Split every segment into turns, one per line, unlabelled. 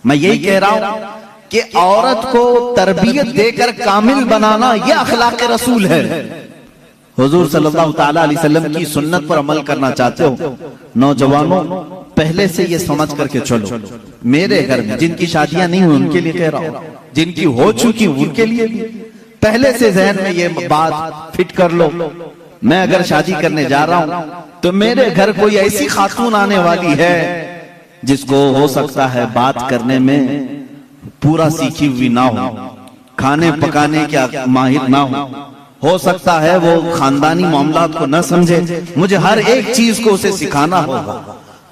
میں یہی کہہ رہا ہوں کہ عورت کو تربیت دے کر کامل بنانا یہ اخلاق رسول ہے۔ حضور صلی اللہ تعالیٰ علیہ وسلم کی سنت پر عمل کرنا چاہتے ہو نوجوانوں، پہلے سے یہ سمجھ کر کے چلو، میرے گھر میں جن کی شادیاں نہیں ہوئی ان کے لیے کہہ رہا ہوں، جن کی ہو چکی ان کے لیے بھی پہلے سے ذہن میں یہ بات فٹ کر لو، میں اگر شادی کرنے جا رہا ہوں تو میرے گھر کوئی ایسی خاتون آنے والی ہے جس کو ہو سکتا ہے بات کرنے میں پورا سیکھی ہوئی نہ ہو، کھانے پکانے کے ماہر نہ ہو سکتا ہے وہ خاندانی معاملات کو نہ سمجھے، مجھے ہر ایک چیز کو اسے سکھانا ہوگا۔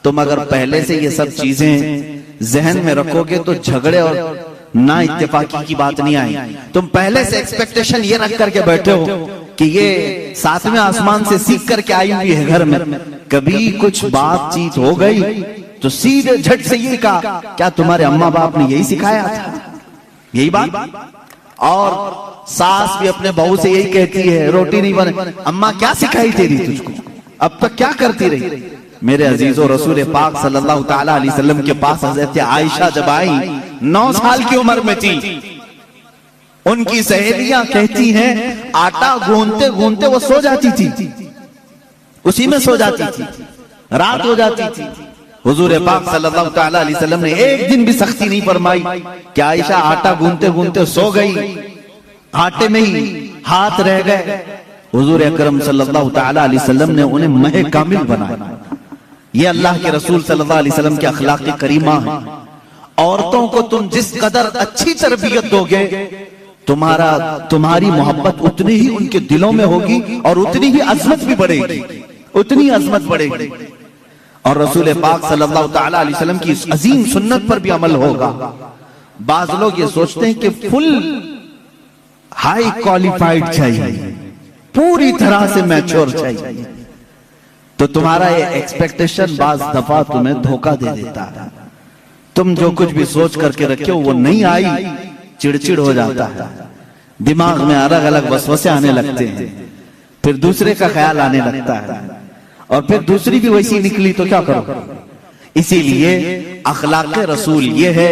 تم اگر پہلے سے یہ سب چیزیں ذہن میں رکھو گے تو جھگڑے اور نا اتفاقی کی بات نہیں آئی۔ تم پہلے سے ایکسپیکٹیشن یہ رکھ کر کے بیٹھے ہو کہ یہ ساتویں آسمان سے سیکھ کر کے آئی ہوئی ہے گھر میں، کبھی کچھ بات چیت ہو گئی تو سیدھے جھٹ سے یہ کہا کیا تمہارے اماں باپ نے یہی سکھایا تھا؟ یہی بات۔ اور ساس بھی اپنے بہو سے یہی کہتی ہے روٹی نہیں بنے، اماں کیا سکھائی تیری تجھ کو، اب تک کیا کرتی رہی؟ میرے عزیزو، رسول پاک صلی اللہ تعالیٰ علیہ وسلم کے پاس حضرت عائشہ جب آئی 9 سال کی عمر میں تھی، ان کی سہیلیاں کہتی ہیں آٹا گوندتے گوندتے وہ سو جاتی تھی، اسی میں سو جاتی تھی، رات ہو جاتی تھی۔ حضور پاک صلی اللہ تعالیٰ علیہ وسلم نے ایک دن بھی سختی نہیں فرمائی کہ عائشہ آٹا گوندتے گوندتے سو گئی، آٹے میں ہی ہاتھ رہ گئے۔ حضور اکرم صلی اللہ تعالیٰ علیہ وسلم نے انہیں مہ کامل بنایا۔ یہ اللہ کے رسول صلی اللہ علیہ وسلم کے اخلاق کریمہ ہیں۔ عورتوں کو تم جس قدر اچھی تربیت دو گے تمہاری محبت اتنی ہی ان کے دلوں میں ہوگی اور اتنی ہی عظمت بھی بڑھے گی، اتنی عظمت بڑھے گی۔ اور رسول پاک صلی اللہ تعالیٰ علیہ وسلم کی اس عظیم سنت پر بھی عمل ہوگا۔ بعض لوگ یہ سوچتے ہیں کہ فل ہائی کوالیفائیڈ چاہیے، پوری طرح سے میچور چاہیے، تو تمہارا یہ ایکسپیکٹیشن بعض دفعہ تمہیں دھوکہ دے دیتا ہے۔ تم جو کچھ بھی سوچ کر کے رکھے ہو وہ نہیں آئی، چڑچڑ ہو جاتا ہے، دماغ میں الگ الگ وسوسے آنے لگتے ہیں، پھر دوسرے کا خیال آنے لگتا ہے، اور پھر دوسری بھی ویسی نکلی تو کیا کرو؟ اسی لیے اخلاق رسول یہ ہے۔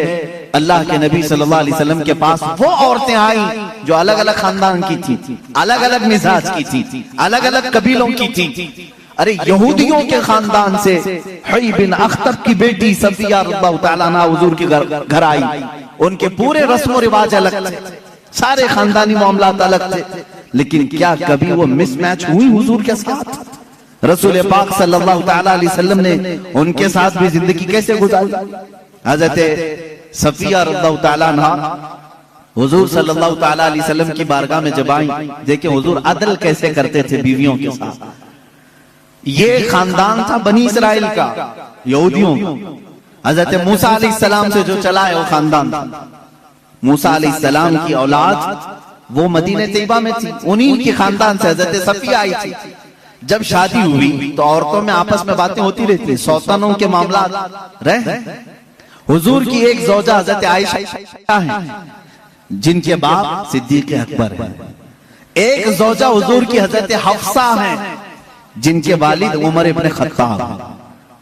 اللہ کے نبی صلی اللہ علیہ وسلم کے پاس وہ عورتیں آئیں جو الگ الگ خاندان کی تھی، الگ الگ مزاج کی تھی، الگ الگ قبیلوں کی تھی۔ ارے یہودیوں کے خاندان سے حی بن اخطب کی بیٹی صفیہ رضی اللہ تعالیٰ عنہا حضور کے گھر آئی، ان کے پورے رسم و رواج الگ تھے، سارے خاندانی معاملات الگ تھے، لیکن کیا کبھی وہ مس میچ ہوئی حضور کے ساتھ؟ رسول پاک صلی اللہ تعالیٰ علیہ وسلم نے ان کے ساتھ بھی زندگی کیسے گزاری؟ حضرت صفیہ رضی اللہ تعالیٰ عنہا حضور صلی اللہ تعالیٰ علیہ وسلم کی بارگاہ میں جب آئیں، دیکھیں حضور عدل کیسے کرتے تھے بیویوں کے ساتھ۔ یہ خاندان تھا بنی اسرائیل کا، یہودیوں کا، حضرت موسیٰ علیہ السلام سے جو چلا ہے وہ خاندان تھا۔ موسیٰ علیہ السلام کی اولاد وہ مدینہ طیبہ میں تھی، انہی کی خاندان سے حضرت صفیہ آئی تھی۔ جب شادی ہوئی تو عورتوں میں آپس میں باتیں ہوتی رہتی، سوتنوں کے معاملات رہے۔ حضور کی ایک زوجہ حضرت عائشہ ہیں جن کے باپ صدیق اکبر ہیں، ایک زوجہ حضور کی حضرت حفصہ ہیں جن کے والد عمر ابن خطاب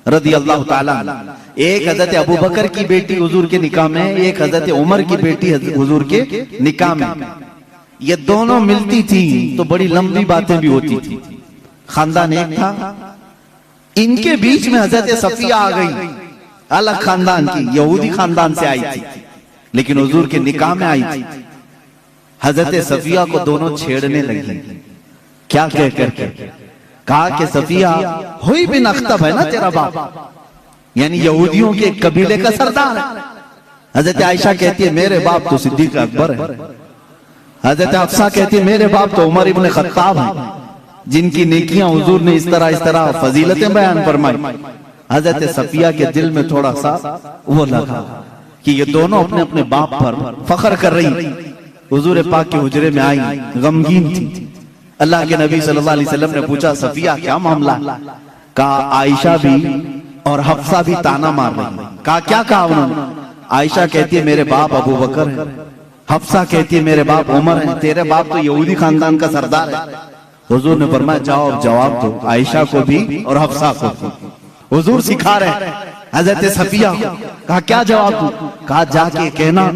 رضی اللہ تعالیٰ عنہ، ایک حضرت ابو بکر کی بیٹی حضور کے نکاح میں، ایک حضرت عمر کی بیٹی حضور کے نکاح میں۔ یہ دونوں ملتی تھی تو بڑی لمبی باتیں بھی ہوتی تھی، خاندان ایک تھا۔ ان کے بیچ میں حضرت صفیہ آ گئی، الگ خاندان کی، یہودی خاندان سے آئی تھی، لیکن حضور کے نکاح میں آئی تھی۔ حضرت صفیہ کو دونوں چھیڑنے لگی، کیا کہہ کر کے کہا کہ صفیہ ہوئی بن اخطب ہے نا تیرا باپ، یعنی یہودیوں کے قبیلے کا سردار ہے۔ حضرت عائشہ کہتی ہے میرے باپ تو صدیق اکبر ہے، حضرت حفصہ کہتی ہے میرے باپ تو عمر ابن خطاب ہے، جن کی نیکیاں حضور نے اس طرح فضیلتیں بیان فرمائی۔ حضرت صفیہ کے دل میں تھوڑا سا وہ لگا کہ یہ دونوں اپنے اپنے باپ پر فخر کر رہی۔ حضور پاک کے حجرے میں آئی، غمگین تھی۔ اللہ کے نبی صلی اللہ علیہ وسلم نے پوچھا صفیہ کیا معاملہ؟ کہا عائشہ بھی اور حفصہ بھی تانا مار رہی۔ کہا کیا کہا انہوں نے؟ عائشہ کہتی ہے میرے باپ ابو بکر ہے، حفصہ کہتی ہے میرے باپ عمر ہے، تیرے باپ تو یہودی خاندان کا سردار ہے۔ حضور نے فرمایا جاؤ جواب دو، عائشہ کو بھی اور حفصہ کو بھی۔ حضور سکھا رہے ہیں حضرت صفیہ کہا کیا جواب دوں؟ کہا جا کے کہنا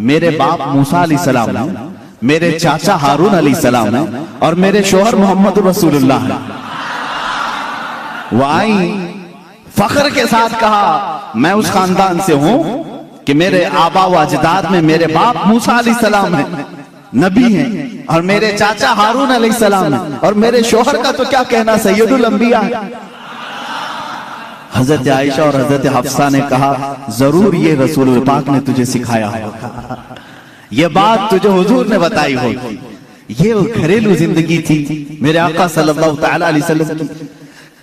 میرے باپ موسیٰ علیہ السلام ہیں، میرے چاچا ہارون علیہ السلام ہیں، اور میرے شوہر محمد رسول اللہ ہیں۔ وہ آئی فخر کے ساتھ کہا میں اس خاندان سے ہوں کہ میرے آبا و اجداد میں میرے باپ موسیٰ علیہ السلام ہیں، نبی ہیں، اور میرے چاچا ہارون علیہ السلام ہیں، اور میرے شوہر کا تو کیا کہنا سید الانبیاء ہے۔ حضرت عائشہ اور حضرت حفصہ نے کہا ضرور یہ رسول پاک نے تجھے سکھایا ہوگا، یہ بات تجھے حضور نے بتائی ہوگی۔ یہ گھریلو زندگی تھی میرے آقا صلی اللہ تعالی علیہ وسلم کی۔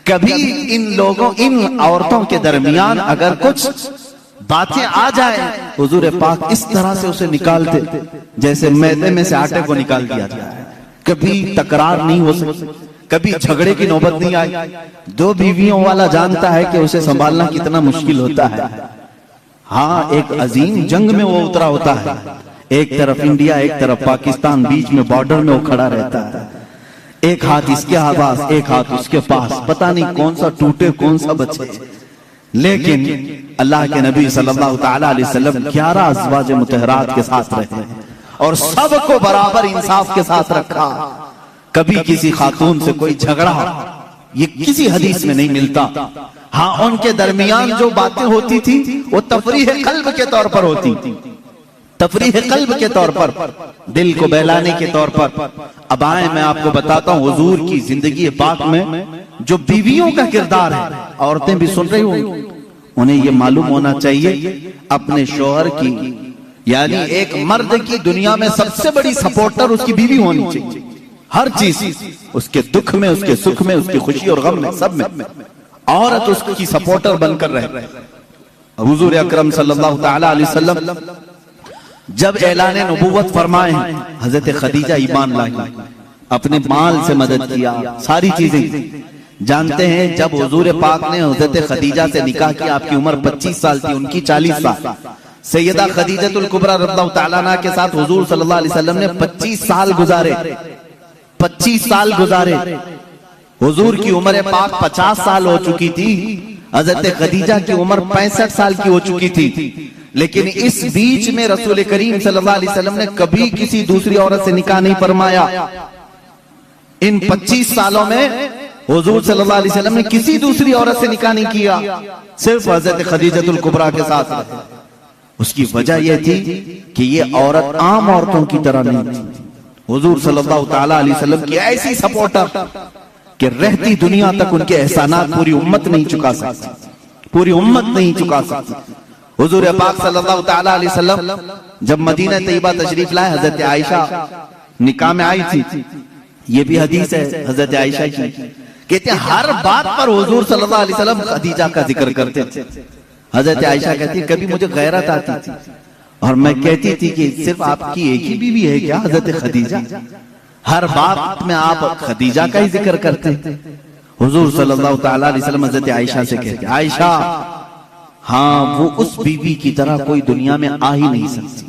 کبھی ان عورتوں کے درمیان اگر کچھ باتیں آ جائیں حضور پاک اس طرح سے اسے نکالتے جیسے میدے میں سے آٹے کو نکال دیا جائے۔ کبھی تکرار نہیں ہو سکتی، کبھی جھگڑے کی نوبت نہیں آئی۔ دو بیویوں والا جانتا ہے کہ اسے سنبھالنا کتنا مشکل ہوتا ہے۔ ہاں ایک عظیم جنگ میں وہ اترا ہوتا ہے، ایک طرف انڈیا ایک طرف پاکستان، بیچ میں بارڈر میں وہ کھڑا رہتا ہے، ایک ہاتھ اس کے پاس ایک ہاتھ اس کے پاس، پتہ نہیں کون سا ٹوٹے کون سا بچے۔ لیکن اللہ کے نبی صلی اللہ تعالی علیہ وسلم 11 ازواج مطہرات کے ساتھ رہے اور سب کو برابر انصاف کے ساتھ رکھا۔ کبھی کسی خاتون سے کوئی جھگڑا یہ کسی حدیث میں نہیں ملتا۔ ہاں ان کے درمیان جو باتیں ہوتی تھی وہ تفریح قلب کے طور پر ہوتی تھی، تفریح قلب کے طور پر، دل کو بہلانے کے طور پر۔ اب آئیں میں آپ کو بتاتا ہوں حضور کی زندگی پاک میں جو بیویوں کا کردار ہے، عورتیں بھی سن رہی ہوں، انہیں یہ معلوم ہونا چاہیے اپنے شوہر کی، یعنی ایک مرد کی دنیا میں سب سے بڑی سپورٹر اس کی بیوی ہونی چاہیے۔ ہر چیز، اس کے دکھ میں، اس کے سکھ میں، اس کی خوشی اور غم میں، سب میں عورت اس کی سپورٹر بن کر رہے۔ حضور اکرم صلی اللہ تعالی علیہ وسلم جب اعلان نبوت فرمائے حضرت خدیجہ ایمان لائی، اپنے مال سے مدد کیا، ساری چیزیں جانتے ہیں۔ جب حضور پاک نے حضرت خدیجہ سے نکاح کیا آپ کی عمر 25 سال تھی، ان کی 40 سال۔ سیدہ خدیجہ الکبریٰ رضی اللہ تعالیٰ عنہا کے ساتھ حضور صلی اللہ علیہ وسلم نے 25 سال گزارے، 25 سال گزارے۔ حضور کی عمر پاک 50 سال ہو چکی تھی، حضرت خدیجہ کی عمر 65 سال کی ہو چکی تھی، لیکن اس بیچ میں رسول کریم صلی اللہ علیہ وسلم نے کبھی کسی دوسری عورت سے نکاح نہیں فرمایا۔ ان 25 سالوں میں حضور صلی اللہ علیہ وسلم نے کسی دوسری عورت سے نکاح نہیں کیا، صرف حضرت خدیجہ الکبریٰ کے ساتھ۔ اس کی وجہ یہ تھی کہ یہ عورت عام عورتوں کی طرح نہیں تھی، حضور صلی اللہ تعالی علیہ وسلم کی ایسی سپورٹر کہ رہتی دنیا تک ان کے احسانات پوری امت نہیں چکا سکتی، پوری امت نہیں چکا سکتی۔ حضور پاک صلی اللہ تعالی علیہ وسلم جب مدینہ طیبہ تشریف لائے، حضرت عائشہ نکاح میں آئی تھی۔ یہ بھی حدیث ہے حضرت عائشہ کی، کہتے ہیں ہر بات پر حضور صلی اللہ علیہ وسلم خدیجہ کا ذکر کرتے تھے۔ حضرت عائشہ کہتی ہے کبھی مجھے غیرت آتی تھی اور میں کہتی تھی کہ صرف آپ کی ایک ہی بیوی ہے کیا حضرت خدیجہ؟ ہر بات میں آپ خدیجہ کا ہی ذکر کرتے ہیں۔ حضور صلی اللہ تعالی علیہ وسلم حضرت عائشہ سے کہتے ہیں عائشہ ہاں وہ اس بیوی کی طرح کوئی دنیا میں آ ہی نہیں سکتی،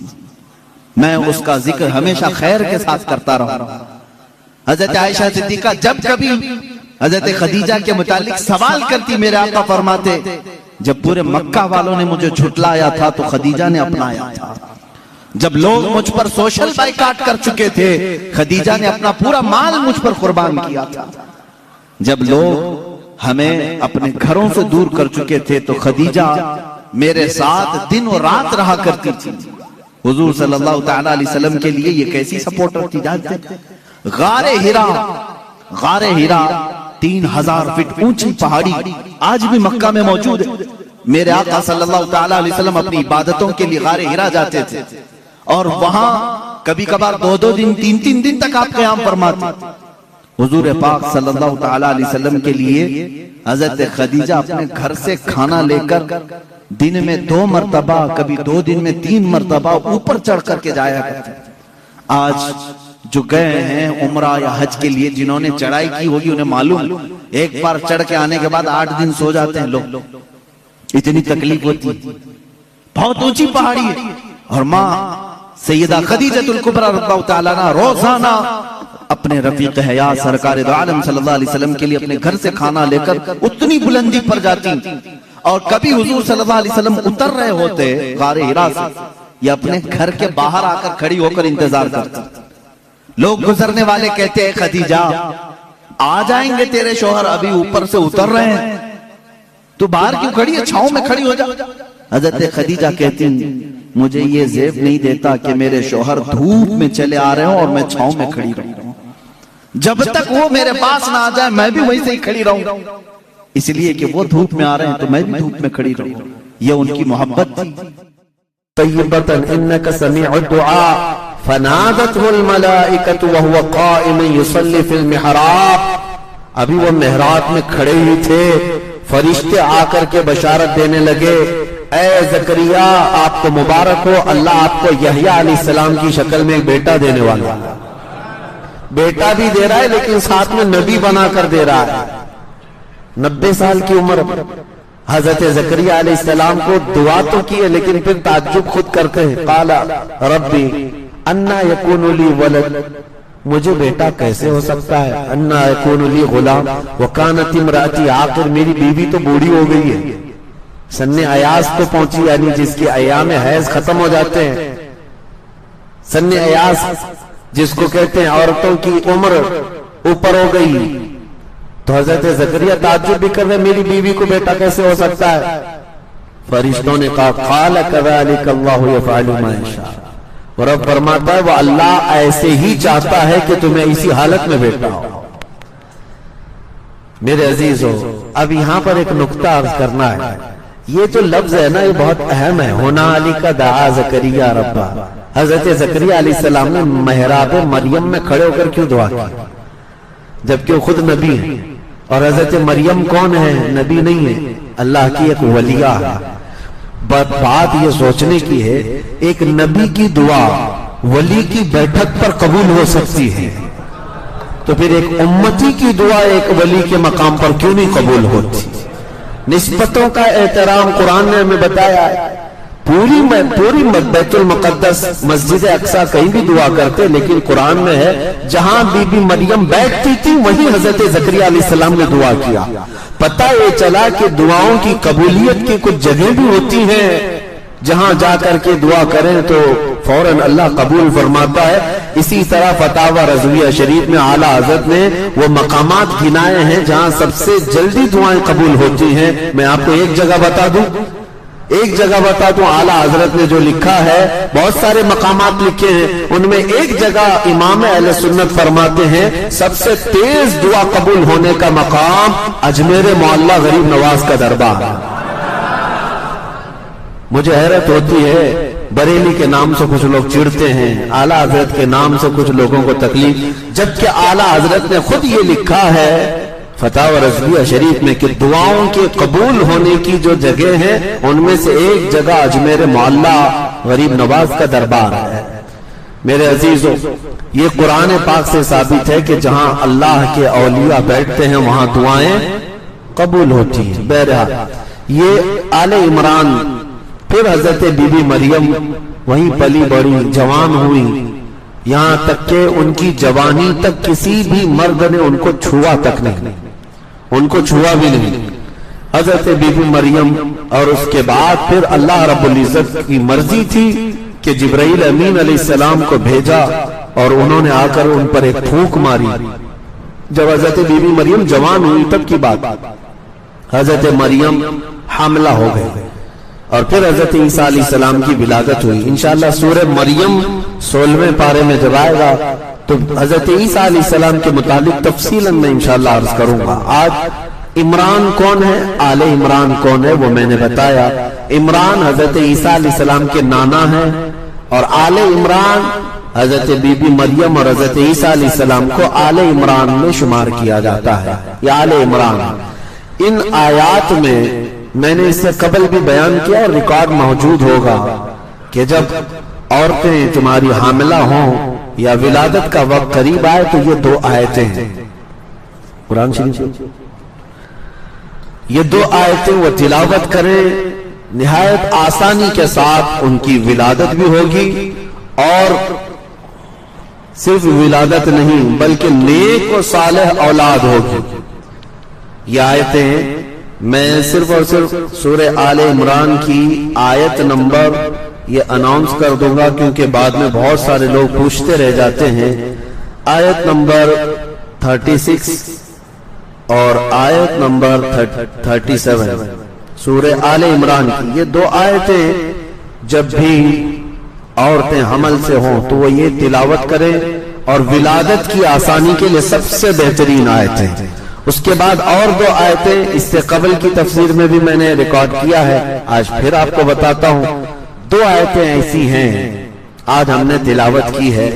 میں اس کا ذکر ہمیشہ خیر کے ساتھ کرتا رہا۔ حضرت عائشہ صدیقہ جب کبھی حضرت خدیجہ کے متعلق سوال کرتی، میرے آقا فرماتے جب پورے مکہ والوں نے مجھے جھٹلایا تھا تو خدیجہ نے اپنایا تھا، جب لوگ مجھ پر سوشل بائیکاٹ کر چکے تھے خدیجہ نے اپنا پورا مال مجھ پر قربان کیا تھا، جب لوگ ہمیں اپنے گھروں سے دور کر چکے تھے تو خدیجہ میرے ساتھ دن و رات رہا کرتی تھی۔ حضور صلی اللہ تعالی علیہ وسلم کے لیے یہ کیسی سپورٹر تھی جانتے؟ غار ہیرا 3000 فٹ اونچی پہاڑی آج بھی مکہ میں موجود ہے۔ میرے آقا صلی اللہ تعالی علیہ وسلم اپنی عبادتوں کے لیے غار ہیرا جاتے تھے اور وہاں کبھی کبھار 2 دن 3 دن تک آپ قیام فرماتے۔ حضور پاک صلی اللہ تعالی علیہ وسلم کے لیے حضرت خدیجہ اپنے گھر سے کھانا لے کر دن میں 2 مرتبہ کبھی 2 دن میں 3 مرتبہ اوپر چڑھ کر کے جایا کرتے۔ آج جو گئے ہیں عمرہ یا حج کے لیے جنہوں نے چڑھائی کی ہوگی انہیں معلوم، ایک بار چڑھ کے آنے کے بعد 8 دن سو جاتے ہیں لوگ، اتنی تکلیف ہوتی ہے، بہت اونچی پہاڑی ہے۔ اور ماں سیدہ خدیجہ الکبریٰ رضی اللہ تعالیٰ عنہا روزانہ اپنے رفیق حیات سرکار دو عالم صلی اللہ علیہ وسلم کے لیے اپنے گھر سے کھانا لے کر اتنی بلندی پر جاتی اور کبھی حضور صلی اللہ علیہ وسلم اتر رہے ہوتے غار حرا سے، یا اپنے گھر کے باہر آ کر کھڑی ہو کر انتظار کرتے، لوگ گزرنے والے کہتے ہیں خدیجہ آ جائیں گے تیرے شوہر، ابھی اوپر سے اتر رہے ہیں، تو باہر کیوں کھڑی ہے، چھاؤں میں کھڑی ہو جا۔ حضرت خدیجہ کہتی مجھے یہ زیب نہیں دیتا کہ میرے شوہر دھوپ میں چلے آ رہے ہوں اور میں چھاؤں میں کھڑی رہوں، جب تک وہ میرے پاس نہ آ جائے میں بھی وہیں سے ہی کھڑی رہوں، اس لیے کہ وہ دھوپ میں آ رہے ہیں تو میں بھی دھوپ میں کھڑی رہوں۔ یہ ان کی محبت تھی۔
طیبۃ انک سمیع الدعاء فنادته الملائکۃ وهو قائم یصلی فی المحراب، ابھی وہ محراب میں کھڑے ہی تھے، فرشتے آ کر کے بشارت دینے لگے، اے زکریا آپ کو مبارک ہو، اللہ آپ کو یحییٰ علیہ السلام کی شکل میں ایک بیٹا دینے والا ہے۔ بیٹا بھی دے رہا ہے لیکن ساتھ میں نبی بنا کر دے رہا ہے۔ 90 سال کی عمر حضرت زکریا علیہ السلام کو دعا تو کی ہے لیکن پھر تعجب خود کرتے ہیں، قال ربی انا یکون لی ولد، مجھے بیٹا کیسے ہو سکتا ہے، انا یکون لی غلام وکانت امراتی عاقر، میری بیوی تو بوڑھی ہو گئی ہے، سن ایاز کو پہنچی، یعنی جس کے ایام حیض ختم ہو جاتے ہیں، سن ایاز جس کو کہتے ہیں عورتوں کی عمر اوپر ہو گئی، تو حضرت زکریا تعجب بھی کر رہے میری بیوی کو بیٹا کیسے ہو سکتا ہے۔ فرشتوں نے کہا قال کذالک اللہ یفعل ما یشاء، اور اب فرماتا ہے وہ اللہ ایسے ہی چاہتا ہے کہ تمہیں اسی حالت میں بیٹا ہو۔ میرے عزیزو اب یہاں پر ایک نقطہ عرض کرنا ہے، یہ جو لفظ ہے نا یہ بہت اہم ہے، ہنالک دعا زکریا ربہ، حضرت زکریا علیہ السلام نے محراب مریم میں کھڑے ہو کر کیوں دعا کی، جبکہ وہ خود نبی ہے، اور حضرت مریم کون ہے، نبی نہیں ہے، اللہ کی ایک ولیہ ہے۔ بات یہ سوچنے کی ہے ایک نبی کی دعا ولی کی بیٹھک پر قبول ہو سکتی ہے، تو پھر ایک امتی کی دعا ایک ولی کے مقام پر کیوں نہیں قبول ہوتی۔ نسبتوں کا احترام قرآن نے ہمیں بتایا ہے، پوری بیت المقدس مسجد اقصی کہیں بھی دعا کرتے، لیکن قرآن میں ہے جہاں بی بی مریم بیٹھتی تھی وہیں حضرت زکریا علیہ السلام نے دعا کیا۔ پتہ یہ چلا کہ دعاؤں کی قبولیت کی کچھ جگہیں بھی ہوتی ہیں جہاں جا کر کے دعا کریں تو فوراً اللہ قبول فرماتا ہے۔ اسی طرح فتاوی رضویہ شریف میں اعلیٰ حضرت نے وہ مقامات گنائے ہیں جہاں سب سے جلدی دعائیں قبول ہوتی ہیں۔ میں آپ کو ایک جگہ بتا دوں اعلیٰ حضرت نے جو لکھا ہے، بہت سارے مقامات لکھے ہیں، ان میں ایک جگہ امام اہل سنت فرماتے ہیں سب سے تیز دعا قبول ہونے کا مقام اجمیر معلیٰ غریب نواز کا دربار۔ مجھے حیرت ہوتی ہے بریلی کے نام سے کچھ لوگ چڑھتے ہیں، اعلیٰ حضرت کے نام سے کچھ لوگوں کو تکلیف، جبکہ اعلیٰ حضرت نے خود یہ لکھا ہے فتاوی رضویہ شریف میں کہ دعاؤں کے قبول ہونے کی جو جگہ ہیں ان میں سے ایک جگہ اجمیر معلیٰ غریب نواز کا دربار ہے۔ میرے عزیزو یہ قرآن پاک سے ثابت ہے کہ جہاں اللہ کے اولیاء بیٹھتے ہیں وہاں دعائیں قبول ہوتی ہیں۔ بہرحال یہ آل عمران، پھر حضرت بی بی مریم وہیں پلی بڑی، جوان ہوئی، یہاں تک کہ ان کی جوانی تک کسی بھی مرد نے ان کو چھوا تک نہیں، ان کو چھوا بھی نہیں۔ حضرت بی بی مریم، اور اس کے بعد پھر اللہ رب العزت کی مرضی تھی کہ جبرائیل امین علیہ السلام کو بھیجا اور انہوں نے آ کر ان پر ایک پھونک ماری۔ جب حضرت بی بی مریم جوان ہوئی تب کی بات، حضرت مریم حاملہ ہو گئی اور پھر حضرت عیسیٰ علیہ السلام کی ولادت ہوئی۔ انشاءاللہ سورہ مریم 16ویں پارے میں جب آئے گا تو حضرت عیسیٰ علیہ السلام کے متعلق تفصیلاً میں انشاءاللہ عرض کروں گا۔ آج عمران کون ہے، آل عمران کون ہے، وہ میں نے بتایا۔ عمران حضرت عیسیٰ علیہ السلام کے نانا ہیں، اور آل عمران حضرت بی بی مریم اور حضرت عیسیٰ علیہ السلام کو آل عمران میں شمار کیا جاتا ہے، یہ آل عمران۔ ان آیات میں نے اس سے قبل بھی بیان کیا اور ریکارڈ موجود ہوگا کہ جب عورتیں تمہاری حاملہ ہوں یا ولادت کا وقت قریب آئے تو یہ 2 آیتیں ہیں قرآن شریف، یہ 2 آیتیں وہ تلاوت کریں، نہایت آسانی کے ساتھ ان کی ولادت بھی ہوگی، اور صرف ولادت نہیں بلکہ نیک و صالح اولاد ہوگی۔ یہ آیتیں میں صرف اور صرف سورہ آل عمران کی آیت نمبر یہ اناؤنس کر دوں گا، کیونکہ بعد میں بہت سارے لوگ پوچھتے رہ جاتے ہیں۔ آیت نمبر 36 اور آیت نمبر 37 سورہ آل عمران کی، یہ دو آیتیں جب بھی عورتیں حمل سے ہوں تو وہ یہ تلاوت کریں، اور ولادت کی آسانی کے لیے سب سے بہترین آیتیں۔ اس کے بعد اور دو آیتیں اس سے قبل کی تفسیر میں بھی میں نے ریکارڈ کیا ہے، آج پھر آپ کو بتاتا ہوں۔ دو آیتیں ایسی ہیں آج ہم نے تلاوت کی ہے۔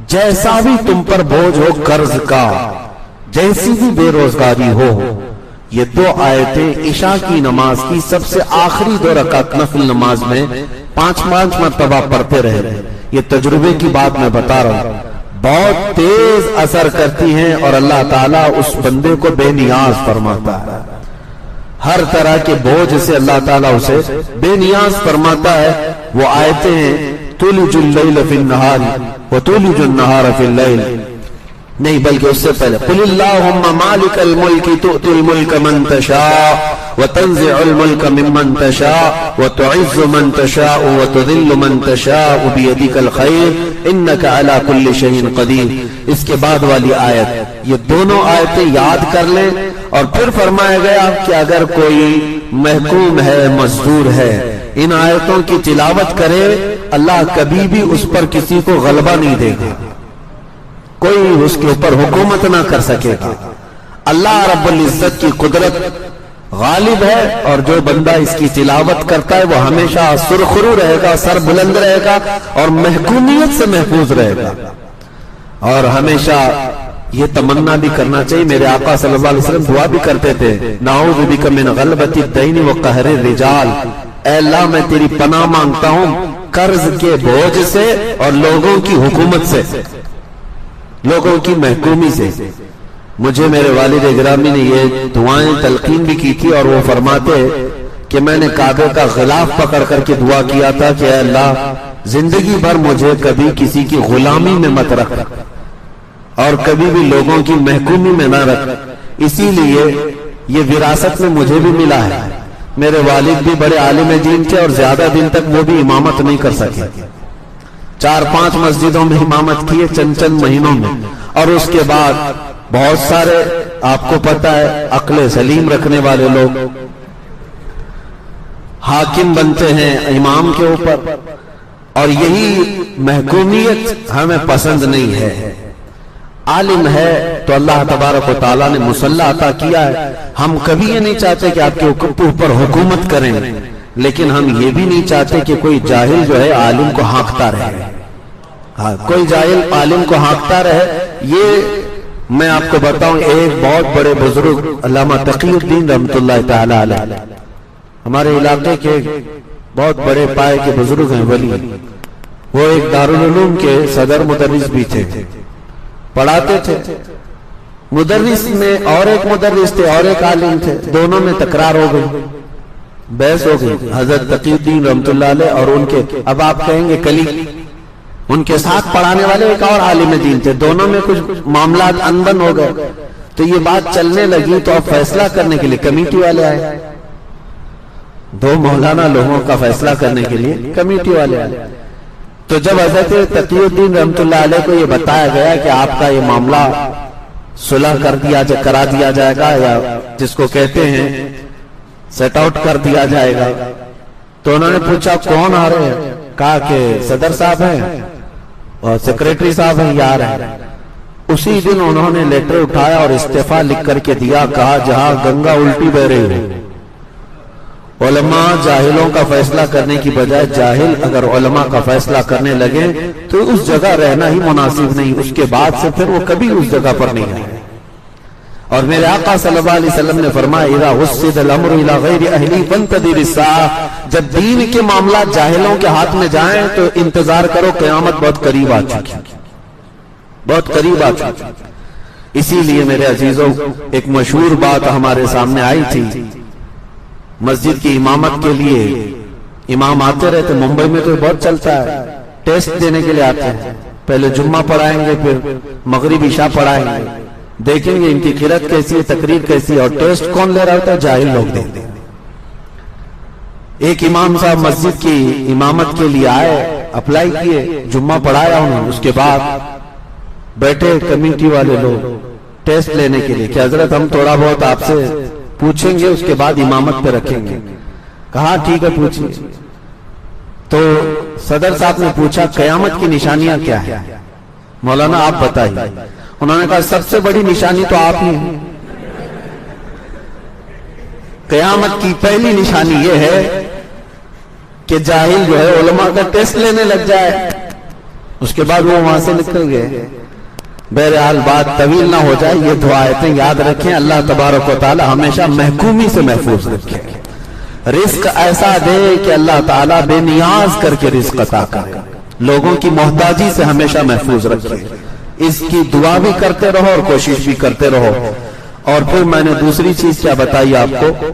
جیسا بھی تم پر بوجھ ہو قرض کا، جیسی بھی بے روزگاری ہو، یہ دو آیتیں عشاء کی نماز کی سب سے آخری 2 رکعت نفل نماز میں 5 مرتبہ پڑھتے رہے۔ یہ تجربے کی بات میں بتا رہا ہوں، بہت تیز اثر کرتی ہیں، اور اللہ تعالیٰ اس بندے کو بے نیاز فرماتا ہے۔ ہر طرح کے بوجھ سے اللہ تعالیٰ اسے بے نیاز فرماتا ہے۔ وہ آیتیں ہیں تولج اللیل فی النہار وتولج النہار فی اللیل، نہیں بلکہ اس سے پہلے قل اللہم مالک الملک تؤتی الملک من تشاء وتنزع الملک ممن تشاء وتعز من تشاء وتذل من تشاء بیدک الخیر انک علی کل شیء قدیر۔ اس کے بعد والی آیت، یہ دونوں آیتیں یاد کر لیں۔ اور پھر فرمایا گیا کہ اگر کوئی محکوم ہے، مزدور ہے، ان آیتوں کی تلاوت کرے، اللہ کبھی بھی اس پر کسی کو غلبہ نہیں دے گا، کوئی اس کے اوپر حکومت نہ کر سکے گا۔ اللہ رب العزت کی قدرت غالب ہے، اور جو بندہ اس کی تلاوت کرتا ہے وہ ہمیشہ سرخرو رہے گا، سر بلند رہے گا، اور محکومیت سے محفوظ رہے گا۔ اور ہمیشہ یہ تمنا بھی کرنا چاہیے، میرے آقا صلی اللہ علیہ وسلم دعا بھی کرتے تھے، نعوذ بک من غلبۃ الدین وقہر الرجال، اے اللہ میں تیری پناہ مانگتا ہوں قرض کے بوجھ سے اور لوگوں کی حکومت سے، لوگوں کی محکومی سے۔ مجھے میرے والد گرامی نے یہ دعائیں تلقین بھی کی تھی، اور وہ فرماتے کہ میں نے کعبے کا غلاف پکڑ کر کے دعا کیا تھا کہ اے اللہ زندگی بھر مجھے کبھی کسی کی غلامی میں مت رکھ، اور کبھی بھی لوگوں کی محکومی میں نہ رکھ۔ اسی لیے یہ وراثت میں مجھے بھی ملا ہے۔ میرے والد بھی بڑے عالم دین تھے، اور زیادہ دن تک وہ بھی امامت نہیں کر سکے، 4-5 مسجدوں میں امامت کیے چند مہینوں میں، اور اس کے بعد بہت سارے آپ کو پتا ہے عقل سلیم رکھنے والے لوگ حاکم بنتے ہیں امام کے اوپر، اور یہی محکومیت ہمیں پسند نہیں ہے۔ عالم ہے تو اللہ تبارک و تعالیٰ نے مصلح عطا کیا ہے، ہم کبھی یہ نہیں چاہتے کہ آپ کے اوپر حکومت کریں، لیکن ہم یہ بھی نہیں چاہتے کہ کوئی جاہل جو ہے عالم کو ہانکتا رہے، کوئی جاہل عالم کو ہانکتا رہے۔ یہ میں آپ کو بتاؤں، ایک بہت بڑے بزرگ علامہ تقی الدین رحمۃ اللہ تعالی علیہ، ہمارے علاقے کے بہت بڑے پائے کے بزرگ ہیں، ولی، وہ ایک دارالعلوم کے صدر مدرس بھی تھے، پڑھاتے تھے۔ مدرس میں اور ایک مدرس تھے اور ایک عالم تھے، دونوں میں تکرار ہو گئی، بحث ہو گئی، حضرت تقی الدین رحمۃ اللہ علیہ اور ان کے، اب آپ کہیں گے کلی، ان کے ساتھ پڑھانے والے ایک اور عالم دین تھے، دونوں میں کچھ معاملات انبن ہو گئے۔ تو یہ بات چلنے لگی تو اب فیصلہ کرنے کے لیے کمیٹی والے آئے، 2 مولانا لوگوں کا فیصلہ کرنے کے لیے کمیٹی والے آئے۔ تو جب حضرت تقی الدین رحمۃ اللہ علیہ کو یہ بتایا گیا کہ آپ کا یہ معاملہ صلح کرا دیا جائے گا، یا جس کو کہتے ہیں سیٹ آؤٹ کر دیا جائے گا، تو انہوں نے پوچھا کون آ رہے ہیں؟ کہا کہ صدر صاحب ہیں اور سیکریٹری صاحب ہیں، یار ہیں۔ اسی دن انہوں نے لیٹر اٹھایا اور استعفیٰ لکھ کر کے دیا، کہا جہاں گنگا الٹی بہ رہی ہے، علماء جاہلوں کا فیصلہ کرنے کی بجائے جاہل اگر علماء کا فیصلہ کرنے لگے تو اس جگہ رہنا ہی مناسب نہیں، اس کے بعد سے پھر وہ کبھی اس جگہ پر نہیں آئے۔ اور میرے آقا صلی اللہ علیہ وسلم نے فرمایا اذا وسد الامر الى غیر اہلی فانتظر الساعہ، جب دین کے معاملات جاہلوں کے ہاتھ میں جائیں تو انتظار کرو، قیامت بہت قریب آ چکی، بہت قریب آ چکی۔ اسی لیے میرے عزیزوں، ایک مشہور بات ہمارے سامنے آئی تھی، مسجد کی امامت کے لیے امام آتے رہتے، ممبئی میں تو بہت چلتا ہے، ٹیسٹ دینے کے لیے آتے ہیں، پہلے جمعہ پڑھائیں گے، پھر مغرب عشاء پڑھائیں گے، دیکھیں گے ان کی قرات کیسی ہے, تقریر کیسی ہے, اور ٹیسٹ کون لے رہا ہوتا ہے؟ جاہل لوگ دیتے ہیں. ایک امام صاحب مسجد کی امامت کے لیے آئے, اپلائی کیے, جمعہ پڑھایا انہوں نے, اس کے بعد بیٹھے کمیٹی والے لوگ ٹیسٹ لینے کے لیے کہ حضرت ہم تھوڑا بہت آپ سے پوچھیں گے, اس کے بعد امامت پہ رکھیں گے. کہا ٹھیک ہے پوچھیے. تو صدر صاحب نے پوچھا قیامت کی نشانیاں کیا ہیں؟ مولانا آپ بتائیے. انہوں نے کہا سب سے بڑی نشانی تو آپ ہی ہیں. قیامت کی پہلی نشانی یہ ہے کہ جاہل جو ہے علماء کا ٹیسٹ لینے لگ جائے. اس کے بعد وہ وہاں سے نکل گئے. بہرحال بات طویل نہ ہو جائے, یہ دعائیں یاد رکھیں. اللہ تبارک و تعالی ہمیشہ محکومی سے محفوظ رکھے, رزق ایسا دے کہ اللہ تعالیٰ بے نیاز کر کے رزق عطا کرے, لوگوں کی محتاجی سے ہمیشہ محفوظ رکھے. اس کی دعا بھی کرتے رہو اور کوشش بھی کرتے رہو. اور پھر میں نے دوسری چیز کیا بتائی آپ کو,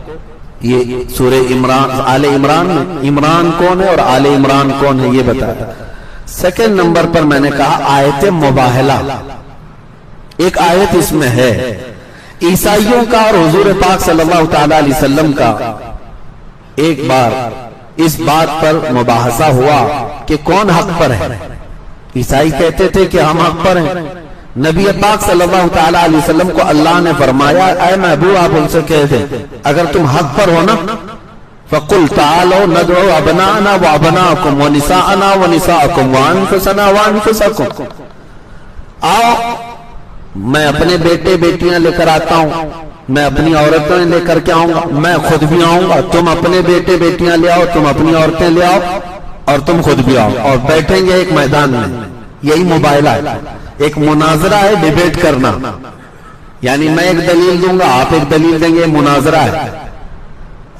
یہ سورہ عمران, آل عمران میں عمران کون ہے اور آل عمران کون ہے یہ بتایا. سیکنڈ نمبر پر میں نے کہا آیت مباہلہ. ایک آیت اس میں ہے عیسائیوں کا اور حضور پاک صلی اللہ تعالی علیہ وسلم کا. ایک بار اس بات پر مباحثہ ہوا کہ کون حق پر ہے. عیسائی کہتے تھے کہ ہم حق پر ہیں. نبی پاک صلی اللہ تعالی علیہ وسلم کو اللہ نے فرمایا اے محبوب آپ ان سے کہہ دیں اگر تم حق پر ہو نا فَقُلْ تَعَالَوْا نَدْعُوا أَبْنَاءَنَا وَأَبْنَاءَكُمْ وَنِسَاءَنَا وَنِسَاءَكُمْ وَأَنفُسَنَا وَأَنفُسَكُمْ. آؤ میں اپنے بیٹے بیٹیاں لے کر آتا ہوں, میں اپنی عورتیں لے کر کے آؤں گا, میں خود بھی آؤں گا, تم اپنے بیٹے بیٹیاں لے آؤ, تم اپنی عورتیں لے آؤ, اور تم خود بھی آؤ, اور بیٹھیں گے ایک میدان میں. یہی مباہلہ ہے, ایک مناظرہ ہے, ڈیبیٹ کرنا. یعنی میں ایک دلیل دوں گا, آپ ایک دلیل دیں گے, مناظرہ ہے.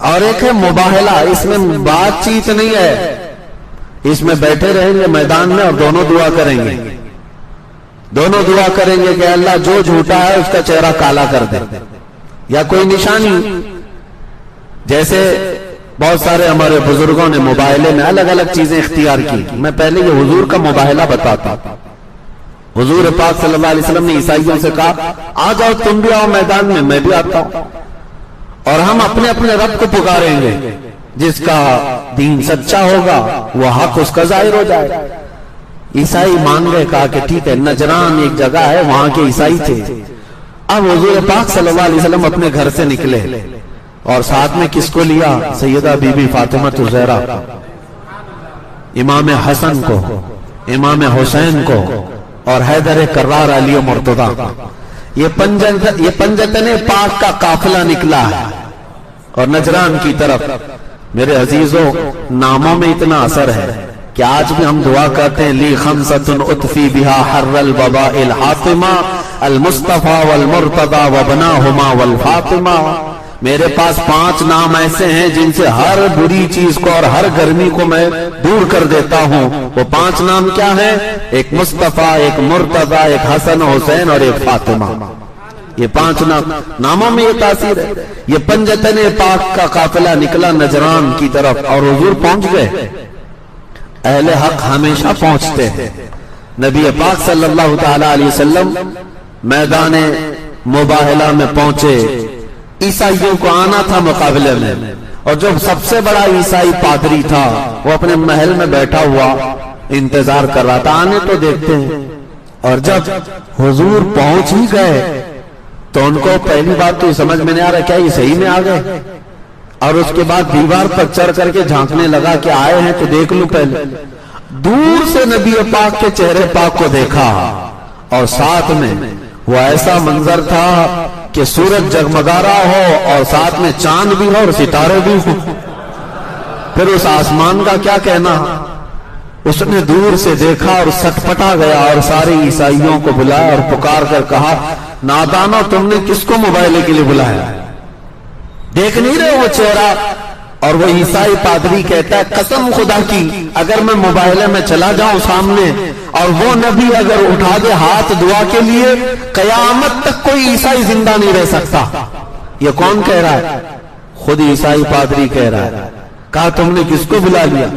اور ایک ہے مباہلہ, اس میں بات چیت نہیں ہے, اس میں بیٹھے رہیں گے میدان میں اور دونوں دعا کریں گے. دونوں دعا کریں گے کہ اللہ جو جھوٹا ہے اس کا چہرہ کالا کر دے, یا کوئی نشانی. جیسے بہت سارے ہمارے بزرگوں نے مباہلے میں الگ الگ چیزیں اختیار کی. میں پہلے یہ حضور کا مباہلہ بتاتا. حضور پاک صلی اللہ علیہ وسلم نے عیسائیوں سے کہا آ جاؤ تم بھی آؤ میدان میں بھی آتا ہوں, اور ہم اپنے اپنے رب کو پکاریں گے. جس کا دین سچا ہوگا وہ حق اس کا ظاہر ہو جائے. عیسائی مان گئے, کہا کہ ٹھیک ہے. نجران ایک جگہ ہے, وہاں کے عیسائی تھے. اب حضور پاک صلی اللہ علیہ وسلم اپنے گھر سے نکلے اور ساتھ میں کس کو لیا؟ سیدہ بی بی فاطمہ الزہرا, امام حسن کو, امام حسین کو, اور حیدر کرار علی مرتضیٰ. یہ پنجتن پاک کا قافلہ نکلا ہے اور نجران کی طرف. میرے عزیزوں ناموں میں اتنا اثر ہے کہ آج بھی ہم دعا کرتے ہیں لی خمسۃ اطفی بہا حر الوباء الحاطمہ المصطفیٰ والمرتضیٰ وبناہما والفاطمہ. میرے پاس 5 نام ایسے ہیں جن سے ہر بری چیز کو اور ہر گرمی کو میں دور کر دیتا ہوں. وہ 5 نام کیا ہیں؟ ایک مصطفیٰ, ایک مرتضیٰ, ایک حسن حسین اور ایک فاطمہ. یہ 5 ناموں میں یہ تاثیر ہے. یہ پنجتن پاک کا قافلہ نکلا نجران کی طرف اور حضور پہنچ گئے. اہل حق ہمیشہ پہنچتے ہیں. نبی پاک صلی اللہ تعالی علیہ وسلم میدان مباہلہ میں پہنچے. عیسائیوں کو آنا تھا مقابلے میں, اور جو سب سے بڑا عیسائی پادری تھا وہ اپنے محل میں بیٹھا ہوا انتظار کر رہا تھا, آنے تو دیکھتے ہیں. اور جب حضور پہنچ ہی گئے تو ان کو پہلی بات تو سمجھ میں نہیں آ رہا کیا یہ صحیح میں آ گئے, اور اس کے بعد دیوار پر چڑھ کر کے جھانکنے لگا کہ آئے ہیں تو دیکھ لوں پہلے. دور سے نبی پاک کے چہرے پاک کو دیکھا, اور ساتھ میں وہ ایسا منظر تھا کہ سورج جگمگا رہا ہو اور ساتھ میں چاند بھی ہو اور ستارے بھی ہو. پھر اس آسمان کا کیا کہنا. اس نے دور سے دیکھا اور سٹپٹا گیا اور سارے عیسائیوں کو بلایا اور پکار کر کہا نادانو تم نے کس کو مباہلے کے لیے بلایا؟ دیکھ نہیں رہے وہ چہرہ؟ اور وہ عیسائی پادری کہتا ہے قسم خدا کی اگر میں مباہلے میں چلا جاؤں سامنے اور وہ نبی اگر اٹھا دے ہاتھ دعا کے لیے قیامت تک کوئی عیسائی زندہ نہیں رہ سکتا. یہ کون کہہ رہا ہے؟ خود عیسائی پادری کہہ رہا ہے. کہا تم نے کس کو بلا لیا؟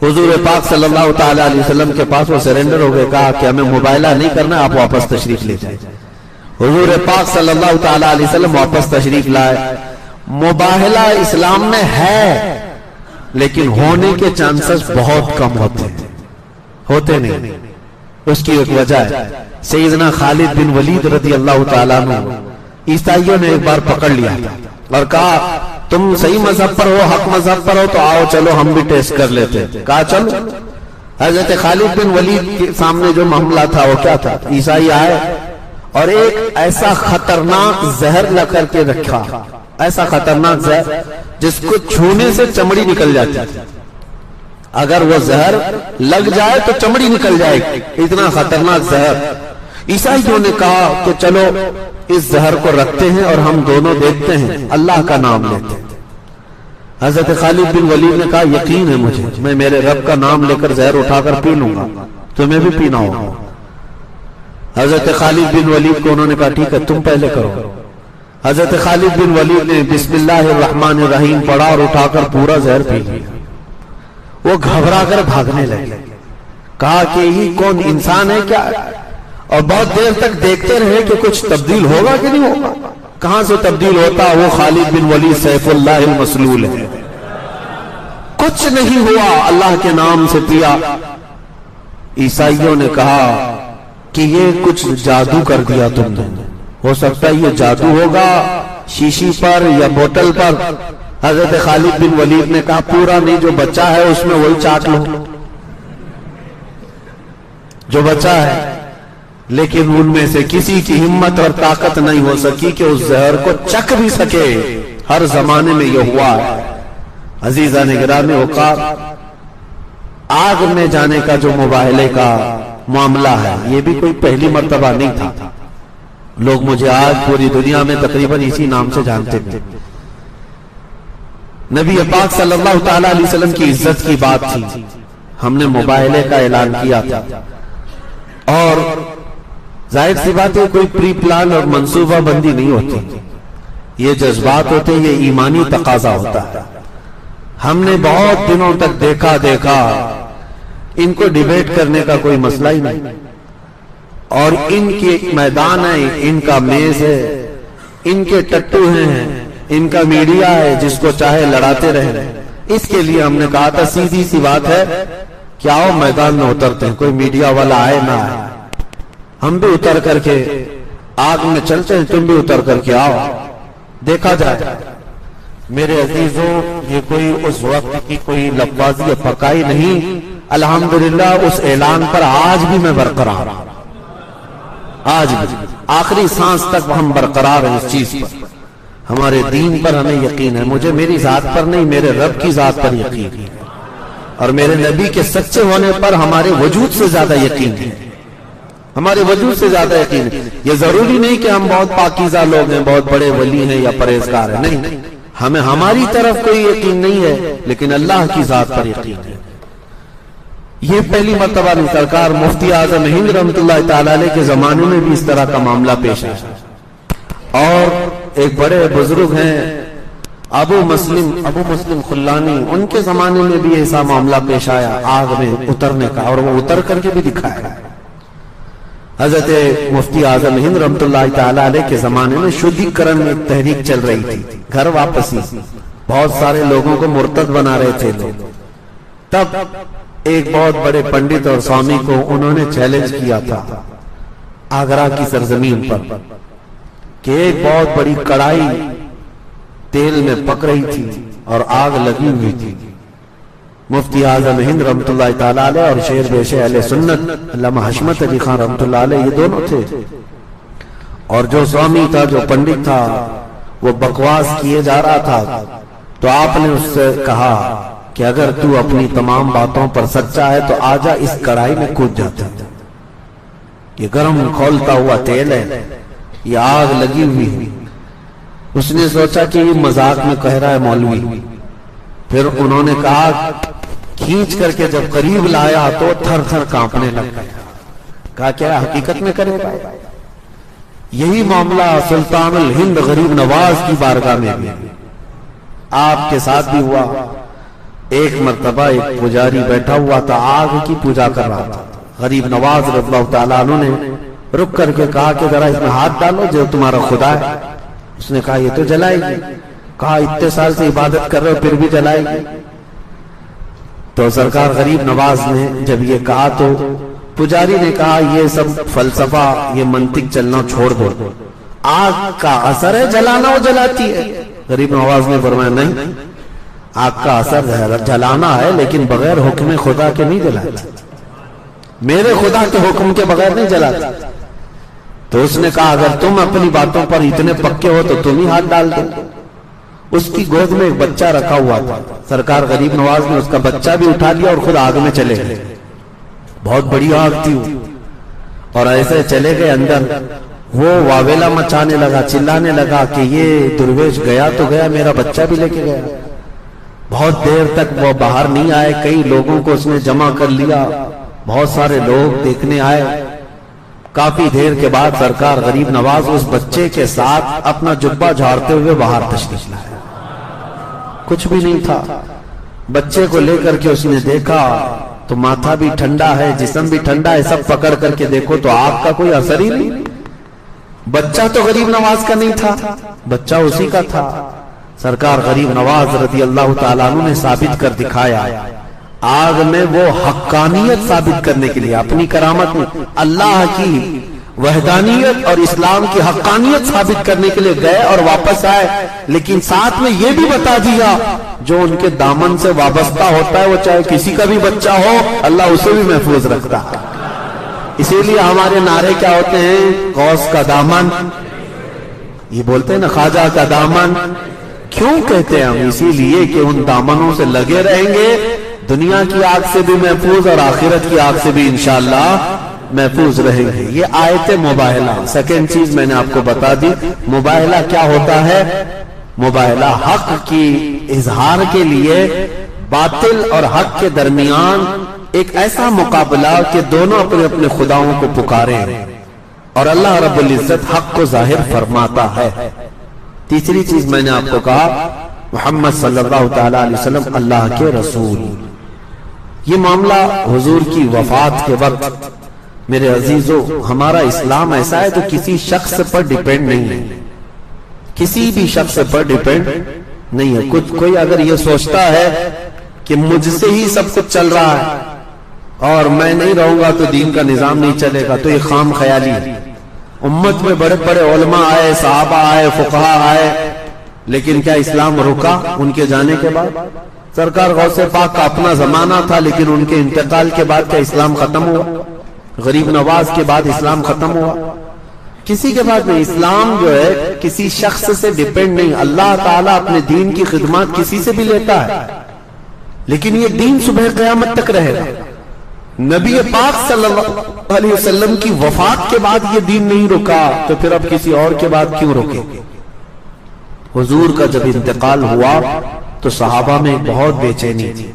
حضور پاک صلی اللہ تعالی علیہ وسلم کے پاس وہ سرنڈر ہو گئے, کہا کہ ہمیں مباہلہ نہیں کرنا, آپ واپس تشریف لے جائیں. حضور پاک صلی اللہ تعالی علیہ وسلم واپس تشریف لائے. مباہلہ اسلام میں ہے لیکن ہونے کے چانسز بہت کم ہوتے نہیں. اس کی ایک وجہ ہے سیدنا خالد بن ولید رضی اللہ تعالیٰ عنہ عیسائیوں نے ایک بار پکڑ لیا اور کہا تم صحیح مذہب پر ہو, حق مذہب پر ہو, تو آؤ چلو ہم بھی ٹیسٹ کر لیتے. کہا چلو. حضرت خالد بن ولید کے سامنے جو معاملہ تھا وہ کیا تھا, عیسائی آئے اور ایک ایسا خطرناک زہر لا کر کے رکھا, ایسا خطرناک زہر جس کو چھونے سے چمڑی نکل جاتی ہے, اگر وہ زہر لگ جائے تو چمڑی نکل جائے گی, اتنا خطرناک زہر. عیسائیوں نے کہا کہ چلو اس زہر کو رکھتے ہیں اور ہم دونوں دیکھتے ہیں, اللہ کا نام لیتے ہیں. حضرت خالد بن ولید نے کہا یقین ہے مجھے, میں میرے رب کا نام لے کر زہر اٹھا کر پی لوں گا, تمہیں بھی پینا ہوگا. حضرت خالد بن ولید کو انہوں نے کہا ٹھیک ہے تم پہلے کرو. حضرت خالد بن ولید نے بسم اللہ الرحمن الرحیم پڑھا اور اٹھا کر پورا زہر پی لیا. وہ گھبرا کر بھاگنے لگے, کہا کہ یہ کون انسان ہے کیا, اور بہت دیر تک دیکھتے رہے کہ کچھ تبدیل ہوگا کہ نہیں ہوگا. کہاں سے تبدیل ہوتا, وہ خالد بن ولید سیف اللہ المسلول ہے. کچھ نہیں ہوا, اللہ کے نام سے پیا. عیسائیوں نے کہا کہ یہ کچھ جادو کر دیا تم نے, ہو سکتا ہے یہ جادو ہوگا شیشی پر یا بوتل پر. حضرت خالد بن ولید نے کہا پورا نہیں, جو بچہ ہے اس میں وہی چاٹ لو, جو بچہ ہے. لیکن ان میں سے کسی کی ہمت اور طاقت نہیں ہو سکی کہ اس زہر کو چکھ بھی سکے. ہر زمانے میں یہ ہوا ہے. عزیزان گرامی اوقات, آگ میں جانے کا جو مباہلے کا معاملہ ہے یہ بھی کوئی پہلی مرتبہ نہیں تھا. لوگ مجھے آج پوری دنیا میں تقریباً اسی نام سے جانتے ہیں. نبی پاک صلی اللہ تعالی علیہ وسلم کی عزت کی بات تھی, ہم نے مباہلے کا اعلان کیا تھا, اور ظاہر سی بات ہے کوئی پری پلان اور منصوبہ بندی نہیں ہوتی, یہ جذبات ہوتے, یہ ایمانی تقاضا ہوتا ہے. ہم نے بہت دنوں تک دیکھا ان کو ڈیبیٹ کرنے کا کوئی مسئلہ ہی نہیں, اور ان کے میدان ہے, ان کا میز ہے, ان کے ٹٹو ہیں, ان کا میڈیا ہے, جس کو چاہے لڑاتے رہے. اس کے لیے ہم نے کہا تھا سیدھی سی بات ہے کہ آؤ میدان میں اترتے ہیں, کوئی میڈیا والا آئے نہ آئے, ہم بھی اتر کر کے آگ میں چلتے ہیں, تم بھی اتر کر کے آؤ, دیکھا جائے. میرے عزیزوں, یہ کوئی اس وقت کی کوئی لفظی پکائی نہیں, الحمدللہ اس اعلان پر آج بھی میں برقرار ہوں, آج بھی آخری سانس تک ہم برقرار ہیں اس چیز پر. ہمارے دین پر ہمیں یقین ہے, مجھے میری ذات پر نہیں میرے رب کی ذات پر یقین ہے, اور میرے نبی کے سچے ہونے پر ہمارے وجود سے زیادہ یقین ہے, ہمارے وجود سے زیادہ یقین ہے. یہ ضروری نہیں کہ ہم بہت پاکیزہ لوگ ہیں, بہت بڑے ولی ہیں یا پرہیزگار ہیں, نہیں, ہمیں ہماری طرف کوئی یقین نہیں ہے, لیکن اللہ کی ذات پر یقین ہے. یہ پہلی مرتبہ نہیں, سرکار مفتی اعظم ہند رحمۃ اللہ تعالی علیہ کے زمانے میں بھی اس طرح کا معاملہ پیش آیا. اور ایک بڑے بزرگ ہیں ابو مسلم خلانی, ان کے زمانے میں بھی ایسا معاملہ پیش آیا آگ میں اترنے کا, اور وہ اتر کر کے بھی دکھایا. حضرت مفتی اعظم ہند رحمۃ اللہ تعالی علیہ کے زمانے میں شدھی کرن میں ایک تحریک چل رہی تھی, گھر واپسی, بہت سارے لوگوں کو مرتد بنا رہے تھے لوگ. تب ایک بہت بڑے پنڈت اور سوامی کو انہوں نے چیلنج کیا تھا آگرہ کی سرزمین پر کہ ایک بہت بڑی کڑائی تیل میں پک رہی تھی اور آگ لگی ہوئی تھی. مفتی اعظم ہند رحمۃ اللہ تعالی علیہ اور شیر بیش اہل سنت علامہ حشمت علی خان رحمۃ اللہ علیہ, یہ دونوں تھے. اور جو سوامی تھا, جو پنڈت تھا, وہ بکواس کیے جا رہا تھا, تو آپ نے اس سے کہا کہ اگر تو اپنی تمام باتوں پر سچا ہے تو آجا اس کڑائی میں کود جاتا. یہ گرم کھولتا ہوا تیل ہے, یہ آگ لگی ہوئی ہے. اس نے سوچا کہ یہ مذاق میں کہہ رہا ہے مولوی. پھر انہوں نے کہا, کھینچ کر کے جب قریب لایا تو تھر تھر کانپنے لگ گیا. کہا کیا حقیقت میں کرے گا؟ یہی معاملہ سلطان الہند غریب نواز کی بارگاہ میں بھی آپ کے ساتھ بھی ہوا. ایک مرتبہ ایک پجاری بیٹھا ہوا تھا, آگ کی پوجا کر رہا تھا. غریب نواز رضی اللہ تعالیٰ عنہ نے رک کر کے کہا کہ ذرا اس میں ہاتھ ڈالو جو تمہارا خدا ہے. اس نے کہا یہ تو جلائے گی. کہا اتنے سال سے عبادت کر رہے ہو پھر بھی جلائے گی. تو سرکار غریب نواز نے جب یہ کہا تو پجاری نے کہا یہ سب فلسفہ یہ منطق چلنا چھوڑ دو, آگ کا اثر ہے جلانا وہ جلاتی ہے. غریب نواز نے فرمایا نہیں, آگ کا اثر جلانا ہے لیکن بغیر حکم خدا کے نہیں جلاتا, میرے خدا کے حکم کے بغیر نہیں جلاتا. تو اس نے کہا اگر تم اپنی باتوں پر اتنے پکے ہو تو تم ہی ہاتھ ڈال دو. اس کی گود میں ایک بچہ رکھا ہوا تھا. سرکار غریب نواز نے اس کا بچہ بھی اٹھا لیا اور خود آگ میں چلے گئے. بہت بڑی آگ تھی اور ایسے چلے گئے اندر. وہ واویلا مچانے لگا, چلانے لگا کہ یہ درویش گیا تو گیا, میرا بچہ بھی لے کے گیا. بہت دیر تک وہ باہر نہیں آئے. کئی لوگوں کو اس نے جمع کر لیا, بہت سارے لوگ دیکھنے آئے. کافی دیر کے بعد سرکار غریب نواز اس بچے کے ساتھ اپنا جبہ جھاڑتے ہوئے باہر تشریف لائے. کچھ بھی نہیں تھا. بچے کو لے کر کے اس نے دیکھا تو ماتھا بھی ٹھنڈا ہے, جسم بھی ٹھنڈا ہے, سب پکڑ کر کے دیکھو تو آگ کا کوئی اثر ہی نہیں. بچہ تو غریب نواز کا نہیں تھا, بچہ اسی کا تھا. سرکار غریب نواز رضی اللہ تعالیٰ عنہ نے ثابت کر دکھایا. آگ میں وہ حقانیت ثابت کرنے کے لیے, اپنی کرامت میں اللہ کی وحدانیت اور اسلام کی حقانیت ثابت کرنے کے لیے گئے اور واپس آئے. لیکن ساتھ میں یہ بھی بتا دیا جو ان کے دامن سے وابستہ ہوتا ہے وہ چاہے کسی کا بھی بچہ ہو اللہ اسے بھی محفوظ رکھتا ہے. اسی لیے ہمارے نعرے کیا ہوتے ہیں, غوث کا دامن, یہ بولتے ہیں نا خواجہ کا دامن. کیوں کہتے ہیں ہم؟ اسی لیے کہ ان دامنوں سے لگے رہیں گے, دنیا کی آگ سے بھی محفوظ اور آخرت کی آگ سے بھی انشاءاللہ محفوظ رہیں گے. یہ آیت مباہلہ. سیکنڈ چیز میں نے آپ کو بتا دی, مباہلہ کیا ہوتا ہے. مباہلہ حق کی اظہار کے لیے باطل اور حق کے درمیان ایک ایسا مقابلہ کہ دونوں اپنے اپنے خداؤں کو پکاریں اور اللہ رب العزت حق کو ظاہر فرماتا ہے. تیسری چیز میں نے آپ کو کہا محمد صلی اللہ تعالی علیہ وسلم اللہ کے رسول. یہ معاملہ حضور کی وفات کے وقت میرے عزیزو, ہمارا اسلام ایسا ہے جو کسی شخص پر ڈیپینڈ نہیں ہے, کسی بھی شخص پر ڈیپینڈ نہیں ہے. کوئی اگر یہ سوچتا ہے کہ مجھ سے ہی سب کچھ چل رہا ہے اور میں نہیں رہوں گا تو دین کا نظام نہیں چلے گا, تو یہ خام خیالی ہے. امت میں بڑے بڑے علماء آئے, صحابہ آئے, فقہاء آئے, لیکن کیا اسلام رکا ان کے جانے کے بعد؟ سرکار غوث پاک کا اپنا زمانہ تھا لیکن ان کے انتقال کے بعد کیا اسلام ختم ہوا؟ غریب نواز کے بعد اسلام ختم ہوا؟ کسی کے بعد نہیں. اسلام جو ہے کسی شخص سے ڈیپینڈ نہیں. اللہ تعالیٰ اپنے دین کی خدمات کسی سے بھی لیتا ہے لیکن یہ دین صبح قیامت تک رہے گا. نبی پاک صلی اللہ علیہ وسلم کی وفات کے بعد یہ دین نہیں رکا تو پھر اب کسی اور کے بعد کیوں رکے؟ حضور کا جب انتقال ہوا تو صحابہ میں بہت بے چینی تھی,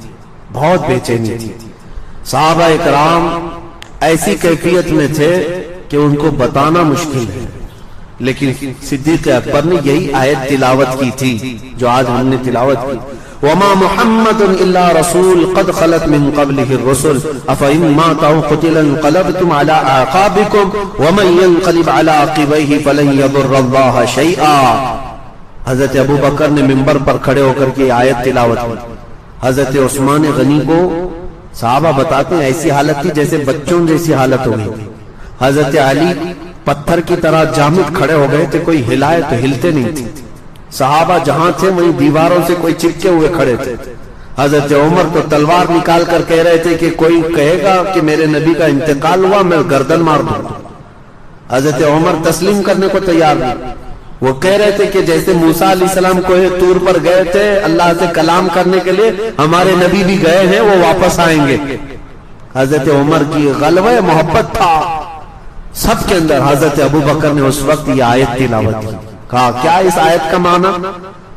بہت بے چینی تھی. صحابہ اکرام ایسی کیفیت میں تھے کہ ان کو بتانا مشکل ہے. لیکن صدیق اکبر نے یہی آیت تلاوت کی تھی جو آج ہم نے تلاوت کی. وما محمد الا رسول قد خلت من قبله الرسل افإن مات أو قتل انقلبتم على أعقابكم ومن ينقلب على عقبيه فلن يضر الله شيئا. حضرت ابو بکر نے منبر پر کھڑے ہو کر کے آیت تلاوت کی. حضرت عثمان غنی کو صحابہ بتاتے ہیں ایسی حالت تھی جیسے بچوں جیسی حالت ہو گئی. حضرت علی پتھر کی طرح جامد کھڑے ہو گئے تھے, کوئی ہلائے تو ہلتے نہیں تھے. صحابہ جہاں تھے وہیں دیواروں سے کوئی چپکے ہوئے کھڑے تھے. حضرت عمر تو تلوار نکال کر کہہ رہے تھے کہ کوئی کہے گا کہ میرے نبی کا انتقال ہوا میں گردن مار دوں. حضرت عمر تسلیم کرنے کو تیار نہیں. وہ کہہ رہے تھے کہ جیسے موسیٰ علیہ السلام کوہ طور پر گئے تھے اللہ سے کلام کرنے کے لیے, ہمارے نبی بھی گئے ہیں, وہ واپس آئیں گے. حضرت عمر کی غلوہ محبت تھا سب کے اندر. حضرت ابو بکر نے اس وقت یہ آیت تلاوت کی. کہا کیا اس آیت کا معنی؟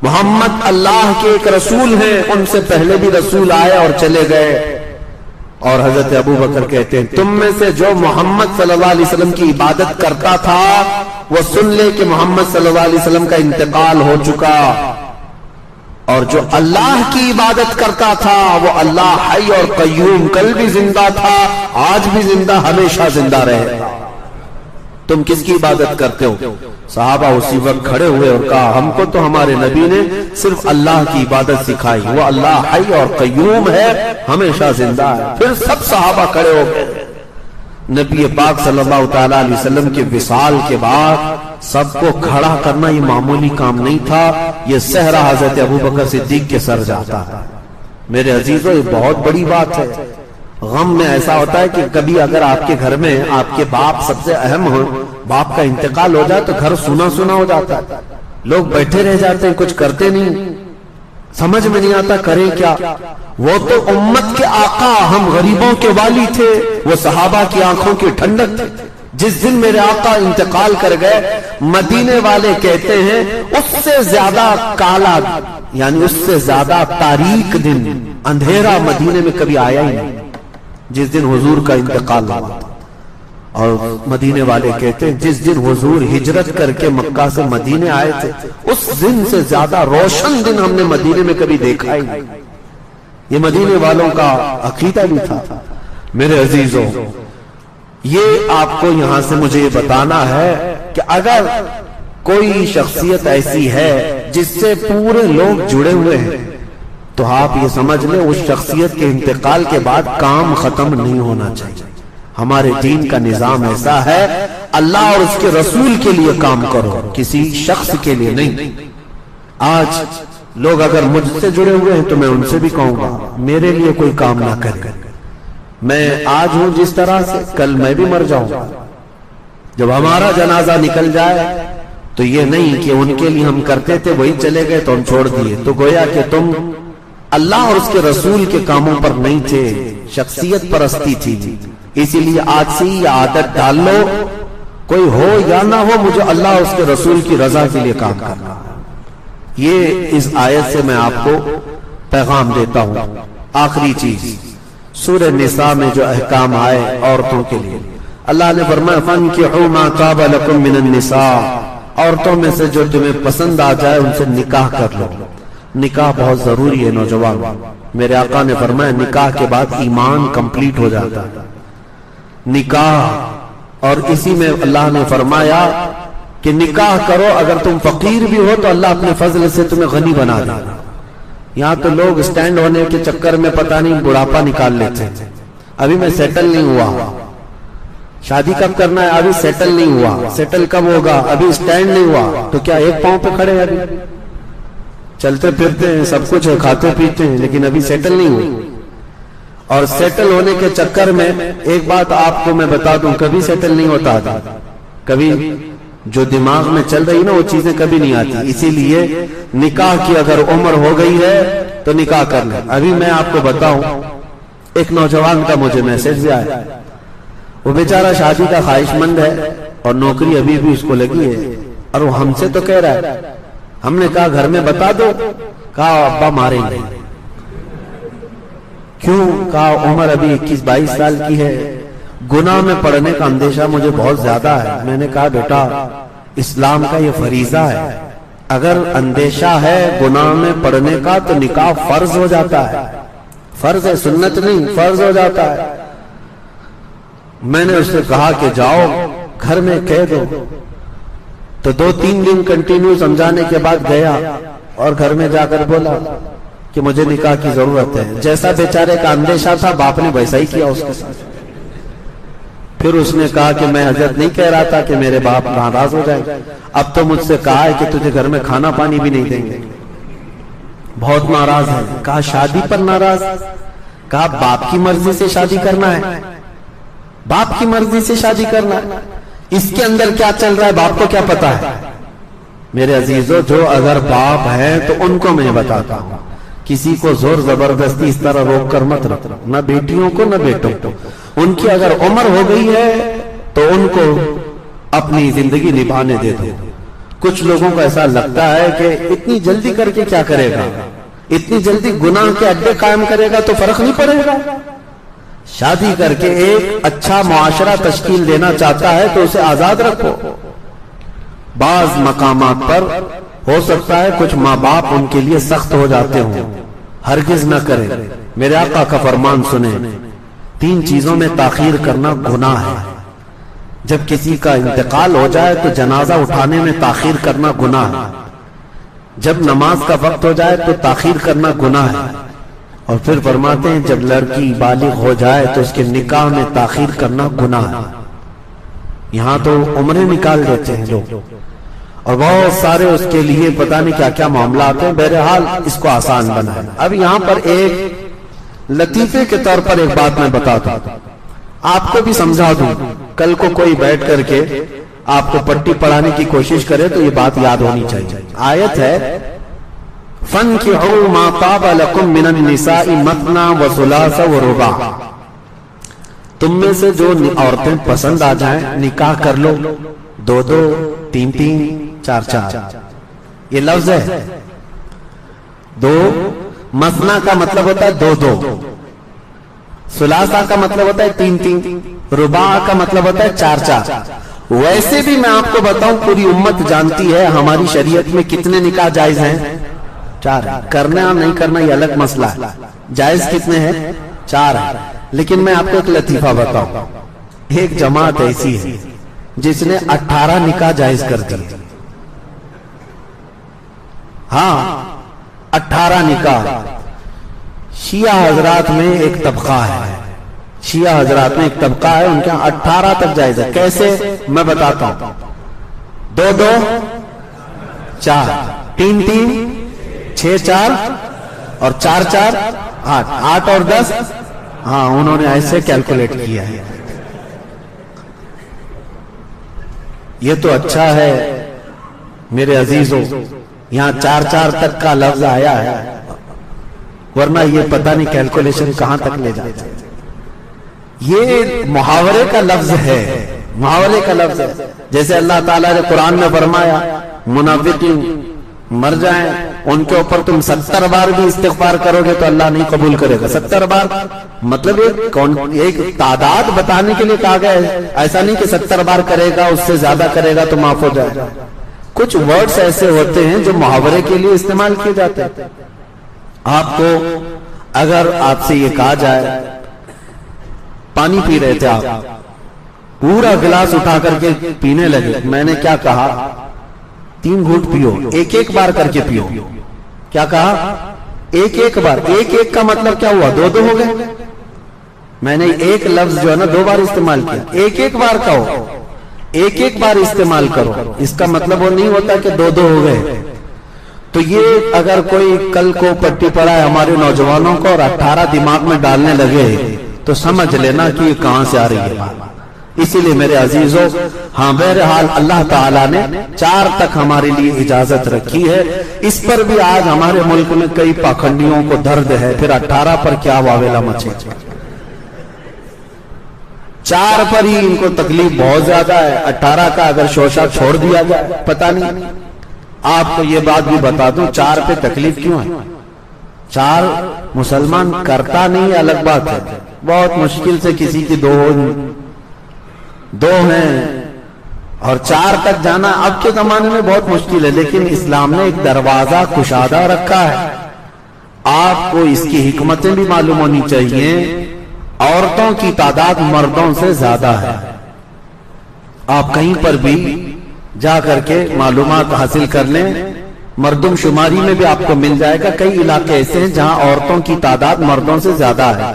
محمد اللہ کے ایک رسول ہیں, ان سے پہلے بھی رسول آئے اور چلے گئے. اور حضرت ابو بکر کہتے ہیں تم میں سے جو محمد صلی اللہ علیہ وسلم کی عبادت کرتا تھا وہ سن لے کہ محمد صلی اللہ علیہ وسلم کا انتقال ہو چکا, اور جو اللہ کی عبادت کرتا تھا وہ اللہ حی اور قیوم, کل بھی زندہ تھا, آج بھی زندہ, ہمیشہ زندہ رہے گا. تم کس کی عبادت کرتے ہو؟ صحابہ اسی وقت کھڑے ہوئے اور کہا ہم کو تو ہمارے نبی نے صرف اللہ کی عبادت سکھائی، وہ اللہ حی اور قیوم ہے، ہمیشہ زندہ ہے۔ پھر سب صحابہ کھڑے ہو گئے۔ نبی پاک صلی اللہ تعالیٰ علیہ وسلم کے وصال کے بعد سب کو کھڑا کرنا یہ معمولی کام نہیں تھا، یہ صحرا حضرت ابوبکر صدیق کے سر جاتا ہے۔ میرے عزیزو یہ بہت بڑی بات ہے۔ غم میں ایسا ہوتا ہے کہ کبھی اگر آپ کے گھر میں آپ کے باپ سب سے اہم ہو، باپ کا انتقال ہو جائے تو گھر سونا سونا ہو جاتا ہے، لوگ بیٹھے رہ جاتے ہیں، کچھ کرتے نہیں، سمجھ میں نہیں آتا کریں کیا۔ وہ تو امت کے آقا، ہم غریبوں کے والی تھے، وہ صحابہ کی آنکھوں کی ٹھنڈک تھے۔ جس دن میرے آقا انتقال کر گئے، مدینے والے کہتے ہیں اس سے زیادہ کالا، یعنی اس سے زیادہ تاریک دن، اندھیرا مدینے میں کبھی آیا ہی نہیں جس دن حضور کا انتقال ہوا۔ اور مدینے والے کہتے ہیں جس دن حضور ہجرت کر کے مکہ سے مدینے آئے تھے، اس دن سے زیادہ روشن دن ہم نے مدینے میں کبھی دیکھا ہی نہیں۔ یہ مدینے والوں کا عقیدہ بھی تھا۔ میرے عزیزوں، یہ آپ کو یہاں سے مجھے یہ بتانا ہے کہ اگر کوئی شخصیت ایسی ہے جس سے پورے لوگ جڑے ہوئے ہیں تو آپ یہ سمجھ لیں اس شخصیت کے انتقال کے بعد کام ختم نہیں ہونا چاہیے۔ ہمارے دین کا نظام ایسا ہے، اللہ اور اس کے رسول کے لیے کام کرو، کسی شخص کے لیے نہیں۔ آج لوگ اگر مجھ سے جڑے ہوئے ہیں تو میں ان سے بھی کہوں گا میرے لیے کوئی کام نہ کرے۔ میں آج ہوں جس طرح سے، کل میں بھی مر جاؤں گا۔ جب ہمارا جنازہ نکل جائے تو یہ نہیں کہ ان کے لیے ہم کرتے تھے وہی چلے گئے تو ہم چھوڑ دیے، تو گویا کہ تم اللہ اور اس کے رسول کے کاموں پر نہیں تھے، شخصیت پرستی تھی۔ اسی لیے آج سے یہ عادت ڈال لو، کوئی ہو یا نہ ہو، مجھے اللہ اور اس کے رسول کی رضا کے لیے کام کرنا۔ یہ اس آیت سے میں آپ کو پیغام دیتا ہوں۔ آخری چیز، سورہ نساء میں جو احکام آئے عورتوں کے لیے، اللہ نے فرمایا فَانْكِحُوا مَا طَابَ لَكُم مِّنَ النِّسَاءِ، عورتوں میں سے جو تمہیں پسند آ جائے ان سے نکاح کر لو۔ نکاح بہت ضروری ہے نوجوان۔ میرے آقا نے فرمایا نکاح کے بعد ایمان کمپلیٹ ہو جاتا ہے۔ نکاح، اور اسی میں اللہ نے فرمایا کہ نکاح کرو، اگر تم فقیر بھی ہو تو اللہ اپنے فضل سے تمہیں غنی بنا دے گا۔ یہاں تو لوگ سٹینڈ ہونے کے چکر میں پتہ نہیں بڑھاپا نکال لیتے ہیں۔ ابھی میں سیٹل نہیں ہوا، شادی کب کرنا ہے؟ ابھی سیٹل نہیں ہوا، سیٹل کب ہوگا؟ ابھی سٹینڈ نہیں ہوا، تو کیا ایک پاؤں پہ کھڑے ہیں؟ ابھی چلتے پھرتے ہیں، سب کچھ ہے، کھاتے پیتے ہیں، لیکن ابھی سیٹل نہیں ہوئی۔ اور سیٹل ہونے کے چکر میں ایک بات آپ کو میں بتا دوں، کبھی سیٹل نہیں ہوتا تھا، کبھی جو دماغ میں چل رہی نا وہ چیزیں کبھی نہیں آتی۔ اسی لیے نکاح کی اگر عمر ہو گئی ہے تو نکاح کر لیں۔ ابھی میں آپ کو بتاؤں، ایک نوجوان کا مجھے میسج بھی آیا، وہ بیچارہ شادی کا خواہش مند ہے اور نوکری ابھی بھی اس کو لگی ہے، اور وہ ہم سے تو کہہ رہا ہے، ہم نے کہا گھر میں بتا دو، کہا ابا ماریں گے۔ کیوں؟ کہا عمر ابھی 21-22 سال کی ہے، گناہ میں پڑنے کا اندیشہ مجھے بہت زیادہ ہے۔ میں نے کہا بیٹا اسلام کا یہ فریضہ ہے، اگر اندیشہ ہے گناہ میں پڑنے کا تو نکاح فرض ہو جاتا ہے، فرض ہے، سنت نہیں، فرض ہو جاتا ہے۔ میں نے اس سے کہا کہ جاؤ گھر میں کہہ دو، تو 2-3 دن کنٹینیو سمجھانے کے بعد گیا اور گھر میں جا کر بولا کہ مجھے نکاح کی ضرورت ہے۔ جیسا بیچارے کا اندیشہ تھا باپ نے ویسا ہی کیا اس کے ساتھ۔ پھر اس نے کہا کہ میں حضرت نہیں کہہ رہا تھا کہ میرے باپ ناراض ہو جائیں، اب تو مجھ سے کہا ہے کہ تجھے گھر میں کھانا پانی بھی نہیں دیں گے، بہت ناراض ہے۔ کہا شادی پر ناراض؟ کہا باپ کی مرضی سے شادی کرنا ہے، باپ کی مرضی سے شادی کرنا ہے، اس کے اندر کیا چل رہا ہے باپ کو کیا پتا ہے؟ میرے عزیزو، جو اگر باپ ہیں تو ان کو میں بتاتا ہوں، کسی کو زور زبردستی اس طرح روک کر مت رکھنا، نہ بیٹیوں کو نہ بیٹوں کو۔ ان کی اگر عمر ہو گئی ہے تو ان کو اپنی زندگی نبھانے دے دو۔ کچھ لوگوں کو ایسا لگتا ہے کہ اتنی جلدی کر کے کیا کرے گا، اتنی جلدی گناہ کے اڈے قائم کرے گا تو فرق نہیں پڑے گا۔ شادی کر کے ایک اچھا معاشرہ تشکیل دینا چاہتا ہے تو اسے آزاد رکھو۔ بعض مقامات پر ہو سکتا ہے کچھ ماں باپ ان کے لیے سخت ہو جاتے ہوں، ہرگز نہ کریں۔ میرے آقا کا فرمان سنیں، 3 چیزوں میں تاخیر کرنا گناہ ہے۔ جب کسی کا انتقال ہو جائے تو جنازہ اٹھانے میں تاخیر کرنا گناہ ہے، جب نماز کا وقت ہو جائے تو تاخیر کرنا گناہ ہے، اور پھر فرماتے ہیں جب لڑکی بالغ ہو جائے تو اس کے نکاح میں تاخیر کرنا گناہ ہے۔ یہاں تو عمریں نکال دیتے ہیں لوگ، اور بہت سارے اس کے لیے پتہ نہیں کیا کیا معاملات ہیں۔ بہرحال اس کو آسان بنائیں۔ اب یہاں پر ایک لطیفے کے طور پر ایک بات میں بتاتا ہوں، آپ کو بھی سمجھا دوں، کل کو کوئی بیٹھ کر کے آپ کو پٹی پڑھانے کی کوشش کرے تو یہ بات یاد ہونی چاہیے۔ آیت ہے فَانْكِحُوا مَا طَابَ لَكُم مِّنَ النِّسَاءِ مَثْنَىٰ وَثُلَاثَ وَرُبَاعَ، تم میں سے جو عورتیں پسند آ جائیں نکاح کر لو، 2-2 3-3 4-4، یہ لفظ ہے۔ دو مثنا کا مطلب ہوتا ہے 2-2، ثلاثہ کا مطلب ہوتا ہے 3-3، رباع کا مطلب ہوتا ہے 4-4۔ ویسے بھی میں آپ کو بتاؤں پوری امت جانتی ہے ہماری شریعت میں کتنے نکاح جائز ہیں؟ 4۔ کرنا نہیں کرنا یہ الگ مسئلہ ہے، جائز کتنے ہیں؟ 4 ہے۔ لیکن میں آپ کو ایک لطیفہ بتاؤں، ایک جماعت ایسی ہے جس نے 18 نکاح جائز کر دیے۔ ہاں 18 نکاح۔ شیعہ حضرات میں ایک طبقہ ہے، شیعہ حضرات میں ایک طبقہ ہے، ان کے 18 تک جائز ہے۔ کیسے؟ میں بتاتا ہوں، 2-2 4، 3-3 6-4 اور 4-4 8، 8 اور 10، ہاں انہوں نے ایسے کیلکولیٹ کیا ہے۔ یہ تو اچھا ہے میرے عزیزوں، یہاں 4-4 تک کا لفظ آیا ہے، ورنہ یہ پتہ نہیں کیلکولیشن کہاں تک لے جاتا ہے۔ یہ محاورے کا لفظ ہے، محاورے کا لفظ ہے۔ جیسے اللہ تعالیٰ نے قرآن میں فرمایا منافقین مر جائیں ان کے اوپر تم 70 بار بھی استغفار کرو گے تو اللہ نہیں قبول کرے گا۔ 70 بار مطلب ایک تعداد بتانے کے لیے کہا گیا ہے، ایسا نہیں کہ 70 بار کرے گا اس سے زیادہ کرے گا تو معاف ہو جائے گا۔ کچھ ورڈز ایسے ہوتے ہیں جو محاورے کے لیے استعمال کیے جاتے ہیں۔ آپ کو اگر آپ سے یہ کہا جائے پانی پی رہے تھے، آپ پورا گلاس اٹھا کر کے پینے لگے، میں نے کیا کہا؟ 3 گھونٹ پیو، ایک بار کر کے پیو۔ کیا کہا؟ ایک بار۔ ایک کا مطلب کیا ہوا؟ 2 ہو گئے۔ میں نے ایک لفظ جو ہے نا 2 بار استعمال کیا، ایک بار کہو، ایک بار استعمال کرو، اس کا مطلب وہ نہیں ہوتا کہ 2 ہو گئے۔ تو یہ اگر کوئی کل کو پٹی پڑھائے ہمارے نوجوانوں کو اور 18 دماغ میں ڈالنے لگے تو سمجھ لینا کہ یہ کہاں سے آ رہی ہے بات۔ اسی لیے میرے عزیزوں، ہاں بہرحال اللہ تعالیٰ نے 4 تک ہمارے لیے اجازت رکھی ہے۔ اس پر بھی آج ہمارے ملک میں کئی پاکھنڈیوں کو درد ہے، پھر 18 پر کیا واویلا مچے۔ 4 پر ہی ان کو تکلیف بہت زیادہ ہے، 18 کا اگر شوشہ چھوڑ دیا جائے پتہ نہیں۔ آپ کو یہ بات بھی بتا دوں 4 پہ تکلیف کیوں ہے؟ 4 مسلمان کرتا نہیں الگ بات ہے، بہت مشکل سے کسی کی 2 ہیں، اور 4 تک جانا اب کے زمانے میں بہت مشکل ہے، لیکن اسلام نے ایک دروازہ کشادہ رکھا ہے۔ آپ کو اس کی حکمتیں بھی معلوم ہونی چاہیے۔ عورتوں کی تعداد مردوں سے زیادہ ہے، آپ کہیں پر بھی جا کر کے معلومات حاصل کر لیں، مردم شماری میں بھی آپ کو مل جائے گا۔ کئی علاقے ایسے ہیں جہاں عورتوں کی تعداد مردوں سے زیادہ ہے۔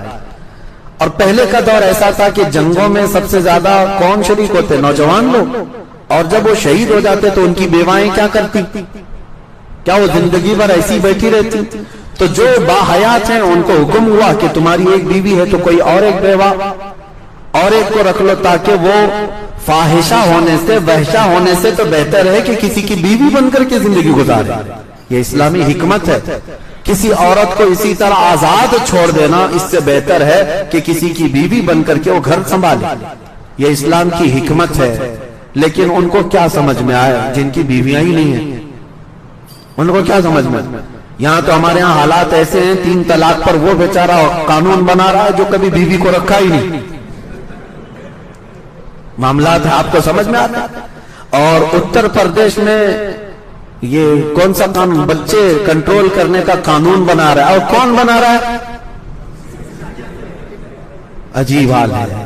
اور پہلے کا دور ایسا تھا کہ جنگوں میں سب سے زیادہ کون شریک ہوتے؟ نوجوان لوگ، اور جب وہ شہید ہو جاتے تو ان کی بیوائیں کیا کرتی؟ کیا وہ زندگی بھر ایسی بیٹھی رہتی؟ تو جو باحیات ہیں ان کو حکم ہوا کہ تمہاری ایک بیوی ہے تو کوئی اور ایک بیوہ اور ایک کو رکھ لو، تاکہ وہ فاحشہ ہونے سے وحشہ ہونے سے تو بہتر ہے کہ کسی کی بیوی بن کر کے زندگی گزارے۔ یہ اسلامی حکمت ہے۔ کسی عورت کو اسی طرح آزاد چھوڑ دینا اس سے بہتر ہے کہ کسی کی بیوی بن کر کے وہ گھر سنبھالے۔ یہ اسلام کی حکمت ہے۔ لیکن ان کو کیا سمجھ میں آیا جن کی بیویاں ہی نہیں ہیں؟ ان کو کیا سمجھ میں؟ یہاں تو ہمارے ہاں حالات ایسے ہیں 3 طلاق پر وہ بیچارہ قانون بنا رہا ہے جو کبھی بیوی کو رکھا ہی نہیں۔ معاملات آپ کو سمجھ میں آتا ہے۔ اور اتر پردیش میں یہ کون سا قانون؟ بچے کنٹرول کرنے کا قانون بنا رہا ہے، اور کون بنا رہا ہے؟ عجیب حال ہے۔